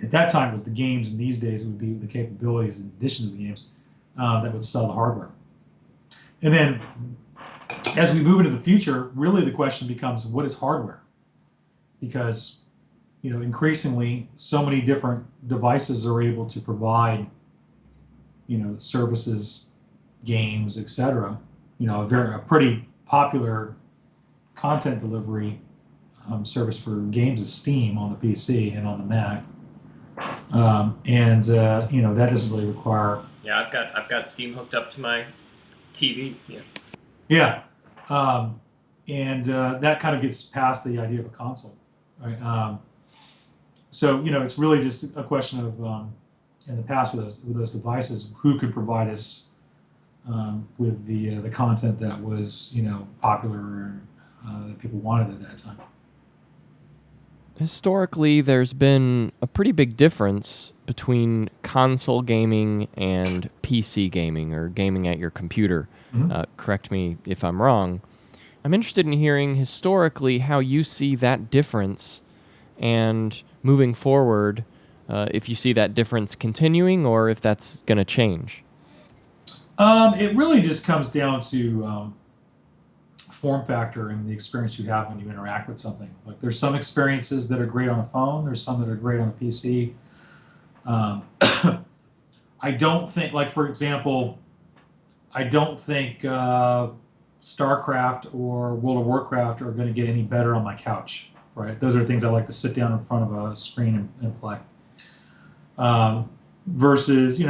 at that time it was the games, and these days it would be the capabilities in addition to the games that would sell the hardware. And then as we move into the future, really the question becomes, what is hardware? Because increasingly so many different devices are able to provide services, games, etc. A pretty popular content delivery service for games is Steam on the PC and on the Mac, and that doesn't really require. Yeah, I've got Steam hooked up to my TV. Yeah. Yeah, and that kind of gets past the idea of a console, right? So it's really just a question of in the past with those devices, who could provide us with the content that was popular that people wanted at that time. Historically, there's been a pretty big difference between console gaming and PC gaming, or gaming at your computer. Mhm. Correct me if I'm wrong. I'm interested in hearing historically how you see that difference, and moving forward, if you see that difference continuing or if that's going to change. It really just comes down to form factor and the experience you have when you interact with something. Like there's some experiences that are great on a phone, there's some that are great on a PC. Um, I don't think, like for example, I don't think StarCraft or World of Warcraft are going to get any better on my couch, right? Those are things I like to sit down in front of a screen and play. Versus,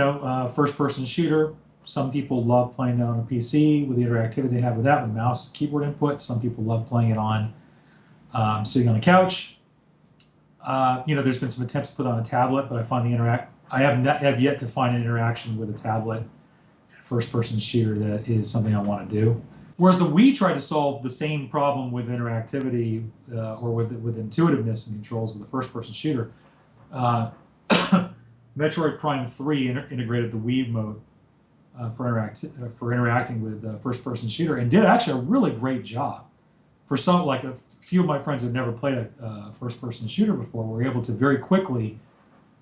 first-person shooter. Some people love playing that on a PC with the interactivity they have with that, with mouse, keyboard input. Some people love playing it on sitting on the couch. There's been some attempts to put it on a tablet, but I find I have yet to find an interaction with a tablet first-person shooter that is something I want to do. Whereas the Wii tried to solve the same problem with interactivity or with intuitiveness and controls with a first-person shooter. Metroid Prime 3 integrated the Wii mode for interacting with first-person shooter, and did actually a really great job. For some, like a few of my friends who have never played a first-person shooter before, were able to very quickly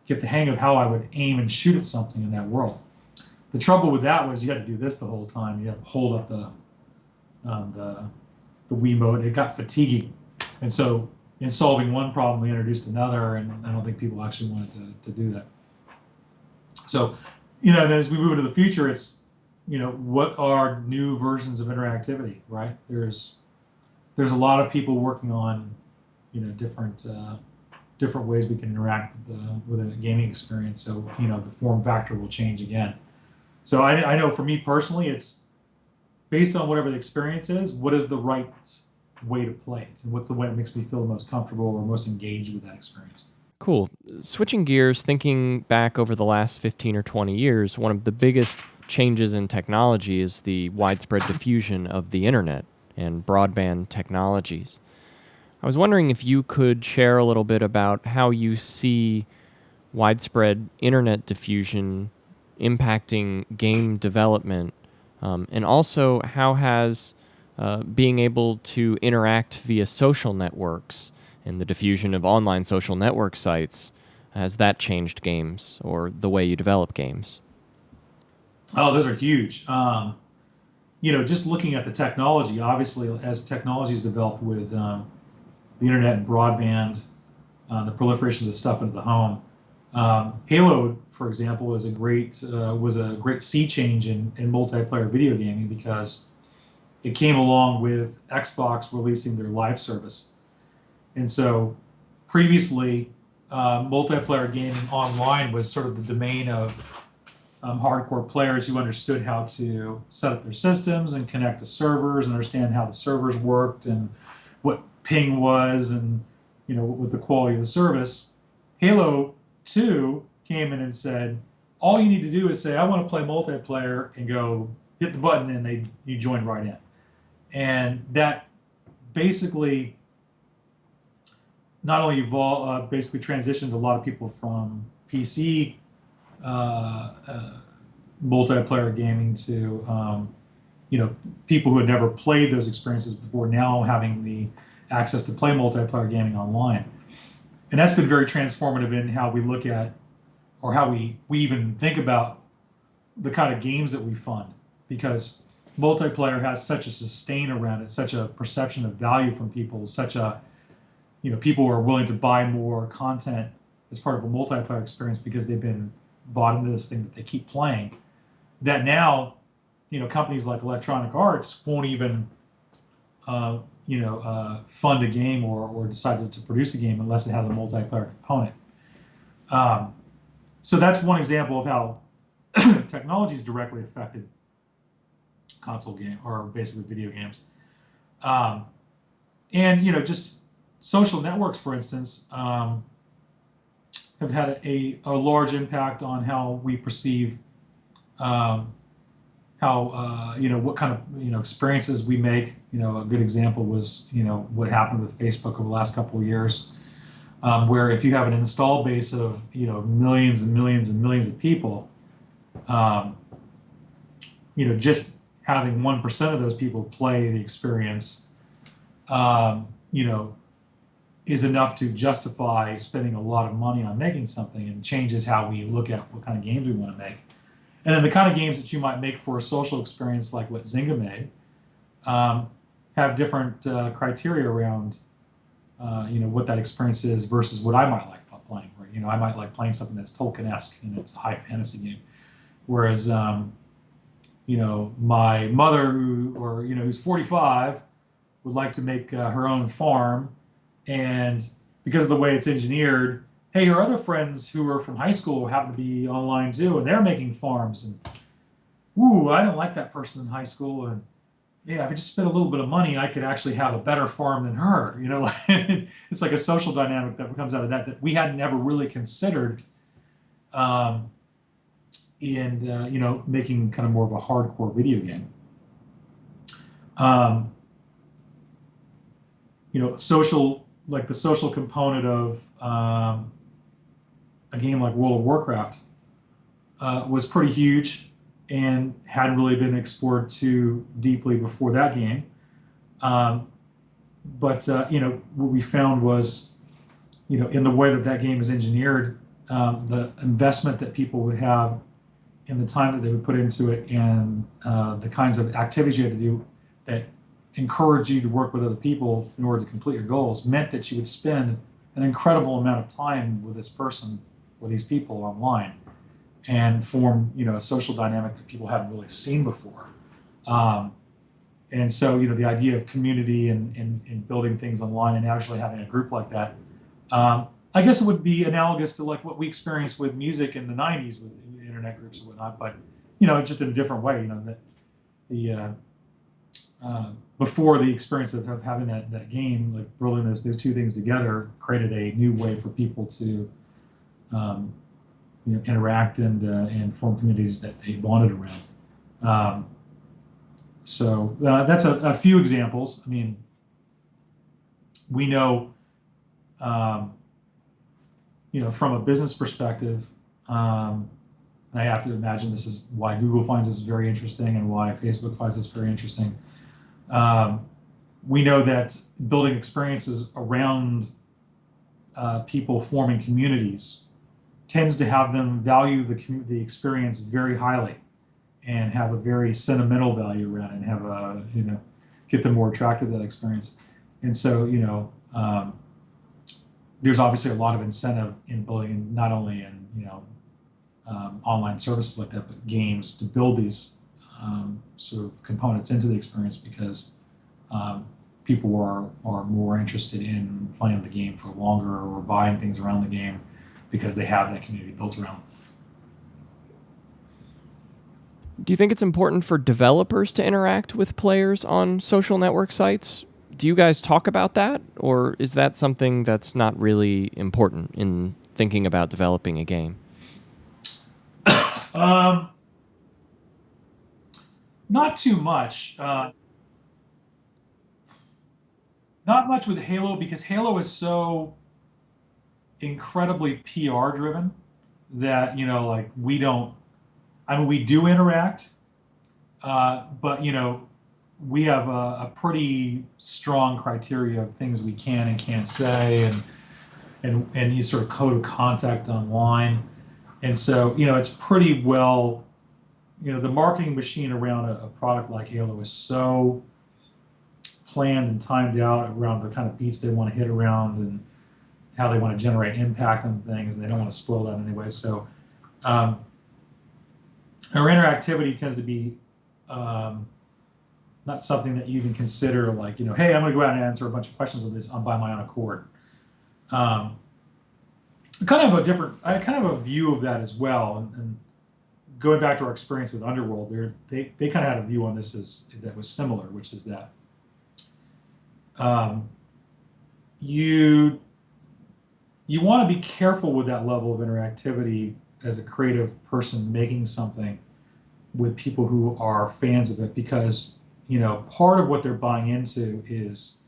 get the hang of how I would aim and shoot at something in that world. The trouble with that was you had to do this the whole time. You had to hold up the Wii mode. It got fatiguing, and so in solving one problem, we introduced another, and I don't think people actually wanted to do that. So, then as we move into the future, it's, what are new versions of interactivity, right? There's a lot of people working on, different ways we can interact with a gaming experience. So, the form factor will change again. So I know for me personally, it's based on whatever the experience is, what is the right way to play it? And what's the way that makes me feel the most comfortable or most engaged with that experience? Cool. Switching gears, thinking back over the last 15 or 20 years, one of the biggest changes in technology is the widespread diffusion of the internet and broadband technologies. I was wondering if you could share a little bit about how you see widespread internet diffusion impacting game development, and also how has being able to interact via social networks and the diffusion of online social network sites, has that changed games or the way you develop games? Oh, those are huge. just looking at the technology, obviously, as technology is developed with the internet and broadband, the proliferation of the stuff into the home. Halo, for example, was a great sea change in multiplayer video gaming because it came along with Xbox releasing their live service. And so previously, multiplayer gaming online was sort of the domain of hardcore players who understood how to set up their systems and connect to servers, and understand how the servers worked and what ping was, and what was the quality of the service. Halo 2 came in and said, all you need to do is say, I want to play multiplayer, and go hit the button, and you join right in. And that basically not only basically transitioned a lot of people from PC multiplayer gaming to people who had never played those experiences before, now having the access to play multiplayer gaming online. And that's been very transformative in how we look at, or how we even think about the kind of games that we fund, because multiplayer has such a sustain around it, such a perception of value from people, such a, people are willing to buy more content as part of a multiplayer experience because they've been bought into this thing that they keep playing, that now, companies like Electronic Arts won't even, fund a game or decide to produce a game unless it has a multiplayer component. So that's one example of how technology has directly affected console game, or basically video games. And just social networks, for instance, have had a large impact on how we perceive what kind of experiences we make. A good example was what happened with Facebook over the last couple of years, where if you have an install base of millions and millions and millions of people, just having 1% of those people play the experience, is enough to justify spending a lot of money on making something, and changes how we look at what kind of games we want to make. And then the kind of games that you might make for a social experience, like what Zynga made, have different criteria around, what that experience is versus what I might like playing. Where, I might like playing something that's Tolkien-esque and it's a high fantasy game, whereas, my mother, who's 45, would like to make her own farm, and because of the way it's engineered, hey, her other friends who are from high school happen to be online too, and they're making farms. And ooh, I don't like that person in high school. And yeah, if I just spent a little bit of money, I could actually have a better farm than her. It's like a social dynamic that comes out of that we hadn't ever really considered in making kind of more of a hardcore video game. Social, like the social component of a game like World of Warcraft was pretty huge and hadn't really been explored too deeply before that game. But what we found was, in the way that game is engineered, the investment that people would have in the time that they would put into it, and the kinds of activities you had to do that encourage you to work with other people in order to complete your goals, meant that you would spend an incredible amount of time with this person or these people online, and form a social dynamic that people hadn't really seen before. And so the idea of community and building things online and actually having a group like that, I guess it would be analogous to like what we experienced with music in the 90s with internet groups and whatnot, but just in a different way. Before the experience of having that game, like building those two things together, created a new way for people to interact and form communities that they bonded around. So that's a few examples. I mean, we know, from a business perspective, and I have to imagine this is why Google finds this very interesting and why Facebook finds this very interesting. We know that building experiences around people forming communities tends to have them value the experience very highly. and have a very sentimental value around it, and have a, get them more attracted to that experience. And so, there's obviously a lot of incentive in building, not only in, online services like that, but games, to build these sort of components into the experience, because people are more interested in playing the game for longer, or buying things around the game because they have that community built around them. Do you think it's important for developers to interact with players on social network sites? Do you guys talk about that, or is that something that's not really important in thinking about developing a game? Not too much. Not much with Halo, because Halo is so incredibly PR driven that, like, we don't, I mean, we do interact, but, we have a pretty strong criteria of things we can and can't say, and you sort of code of contact online. And so, it's pretty well, the marketing machine around a product like Halo is so planned and timed out around the kind of beats they want to hit around, and how they want to generate impact on things, and they don't want to spoil that anyway. So our interactivity tends to be not something that you even consider, like, hey, I'm going to go out and answer a bunch of questions of this by my own accord. I kind of a view of that as well. And going back to our experience with Underworld, they kind of had a view on this that was similar, which is that you want to be careful with that level of interactivity as a creative person making something with people who are fans of it, because part of what they're buying into is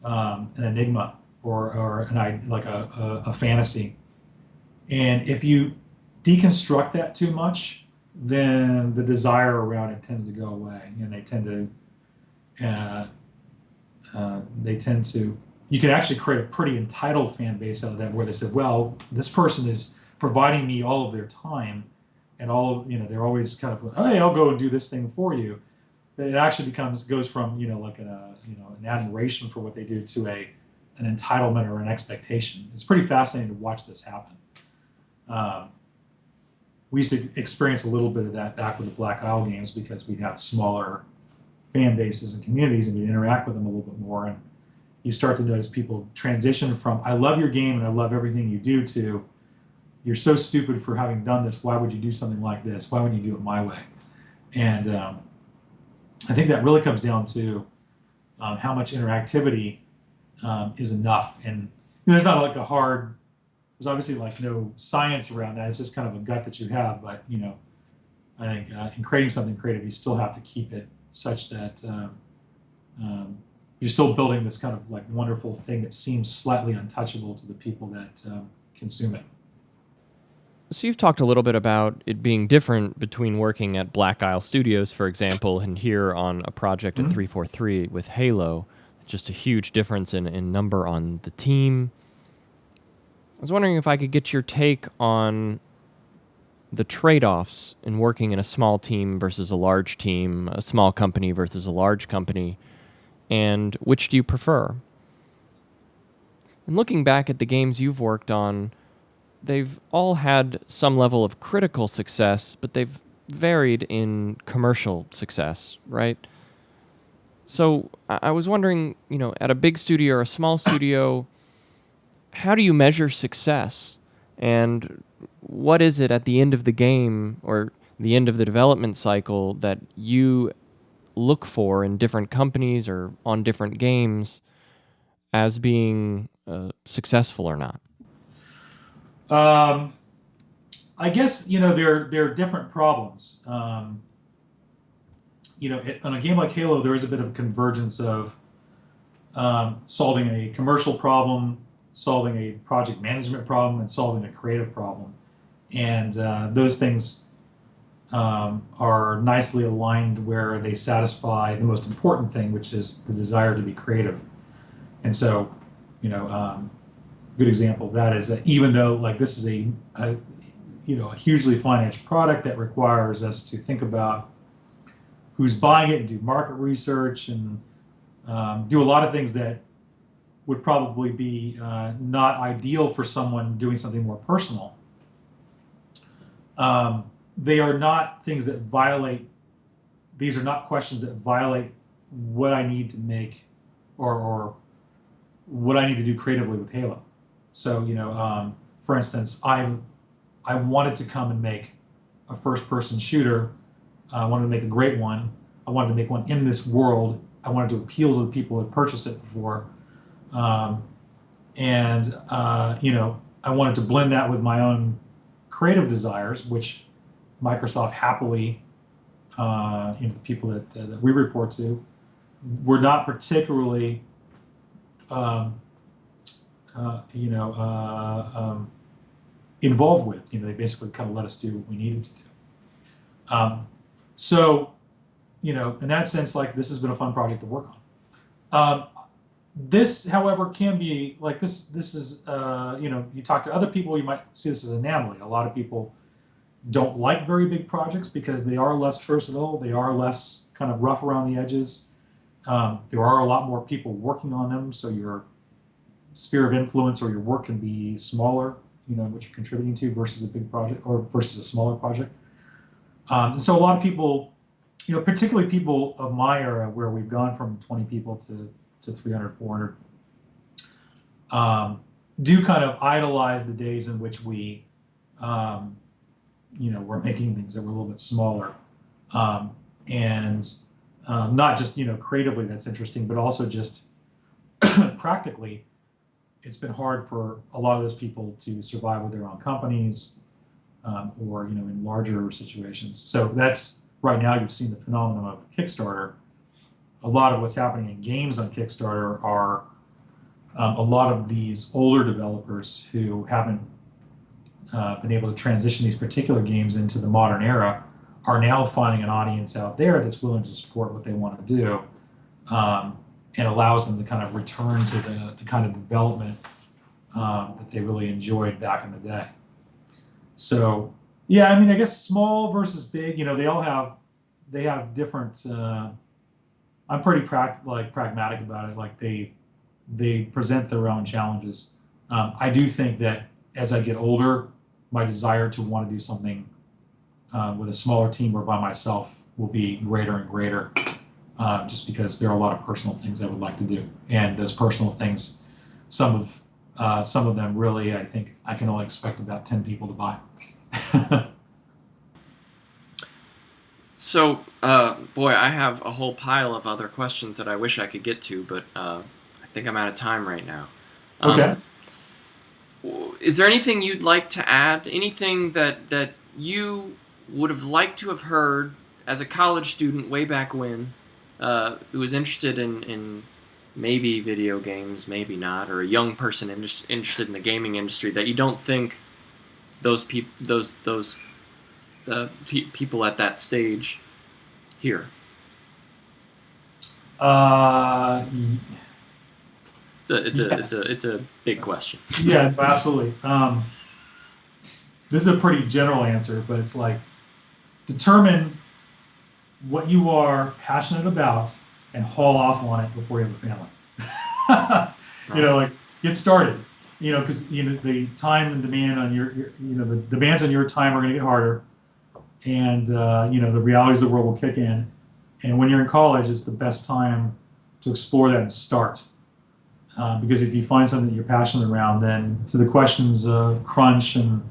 an enigma, or like a fantasy. And if you deconstruct that too much, then the desire around it tends to go away, and they tend to, you can actually create a pretty entitled fan base out of that, where they say, well, this person is providing me all of their time, and all of, they're always kind of, hey, I'll go and do this thing for you. But it actually goes from, like an admiration for what they do, to an entitlement or an expectation. It's pretty fascinating to watch this happen. We used to experience a little bit of that back with the Black Isle games, because we'd have smaller fan bases and communities, and we'd interact with them a little bit more. And you start to notice people transition from, I love your game and I love everything you do, to, you're so stupid for having done this. Why would you do something like this? Why wouldn't you do it my way? And I think that really comes down to how much interactivity is enough. And there's not like there's obviously like no science around that. It's just kind of a gut that you have. But, I think in creating something creative, you still have to keep it such that you're still building this kind of like wonderful thing that seems slightly untouchable to the people that consume it. So you've talked a little bit about it being different between working at Black Isle Studios, for example, and here on a project at 343 with Halo. Just a huge difference in number on the team. I was wondering if I could get your take on the trade-offs in working in a small team versus a large team, a small company versus a large company, and which do you prefer? And looking back at the games you've worked on, they've all had some level of critical success, but they've varied in commercial success, right? So I was wondering, at a big studio or a small studio, how do you measure success? And what is it at the end of the game, or the end of the development cycle, that you look for in different companies or on different games as being successful or not? I guess, there are different problems. On a game like Halo, there is a bit of a convergence of solving a commercial problem, solving a project management problem, and solving a creative problem. And those things are nicely aligned, where they satisfy the most important thing, which is the desire to be creative. And so, good example of that is that, even though, like, this is a a hugely financed product that requires us to think about who's buying it and do market research and do a lot of things that would probably be not ideal for someone doing something more personal. They are not things that violate, these are not questions that violate what I need to make or what I need to do creatively with Halo. So, for instance, I wanted to come and make a first-person shooter. I wanted to make a great one. I wanted to make one in this world. I wanted to appeal to the people who had purchased it before. I wanted to blend that with my own creative desires, which Microsoft happily, the people that we report to, were not particularly, involved with. They basically kind of let us do what we needed to do. In that sense, like, this has been a fun project to work on. This, however, can be like this is, you talk to other people, you might see this as an anomaly. A lot of people don't like very big projects because they are less versatile, they are less kind of rough around the edges. There are a lot more people working on them, so your sphere of influence or your work can be smaller, what you're contributing to versus a big project or versus a smaller project. And so a lot of people, particularly people of my era where we've gone from 20 people to 300, 400, do kind of idolize the days in which we, were making things that were a little bit smaller. Not just, creatively that's interesting, but also just practically, it's been hard for a lot of those people to survive with their own companies or, in larger situations. So that's, right now you've seen the phenomenon of Kickstarter. A lot of what's happening in games on Kickstarter are a lot of these older developers who haven't been able to transition these particular games into the modern era are now finding an audience out there that's willing to support what they want to do, and allows them to kind of return to the kind of development that they really enjoyed back in the day. So, yeah, I guess small versus big, they have different, I'm pretty pragmatic about it. Like they present their own challenges. I do think that as I get older, my desire to want to do something with a smaller team or by myself will be greater and greater, just because there are a lot of personal things I would like to do. And those personal things, some of them really, I think I can only expect about 10 people to buy. So, boy, I have a whole pile of other questions that I wish I could get to, but I think I'm out of time right now. Okay. Is there anything you'd like to add? Anything that you would have liked to have heard as a college student way back when, who was interested in maybe video games, maybe not, or a young person interested in the gaming industry that you don't think those people at that stage hear? It's a big question. Yeah, absolutely. This is a pretty general answer, but it's like, determine what you are passionate about and haul off on it before you have a family. Like, get started. Because the time and demand on the demands on your time are going to get harder, and the realities of the world will kick in. And when you're in college, it's the best time to explore that and start. Because if you find something that you're passionate around, then to the questions of crunch and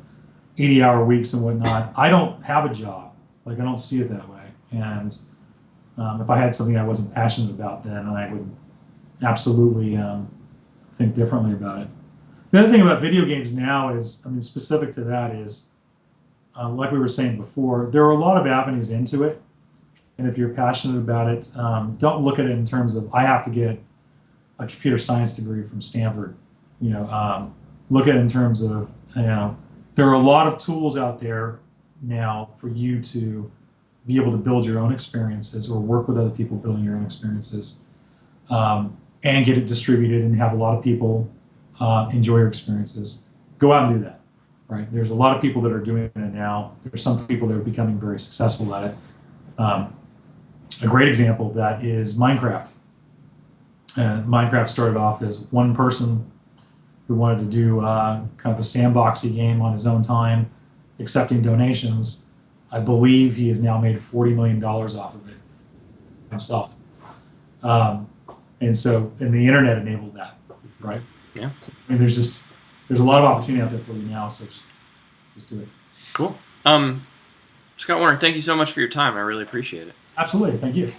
80-hour weeks and whatnot, I don't have a job. Like, I don't see it that way. And if I had something I wasn't passionate about, then I would absolutely think differently about it. The other thing about video games now is, specific to that is, like we were saying before, there are a lot of avenues into it. And if you're passionate about it, don't look at it in terms of, I have to get a computer science degree from Stanford. Look at it in terms of, there are a lot of tools out there now for you to be able to build your own experiences or work with other people building your own experiences, and get it distributed and have a lot of people enjoy your experiences. Go out and do that. right? There's a lot of people that are doing it now. There's some people that are becoming very successful at it. A great example of that is Minecraft. Minecraft started off as one person who wanted to do kind of a sandboxy game on his own time, accepting donations. I believe he has now made $40 million off of it himself. And the internet enabled that, right? Yeah. I mean, there's a lot of opportunity out there for you now, so just do it. Cool. Scott Warner, thank you so much for your time. I really appreciate it. Absolutely. Thank you.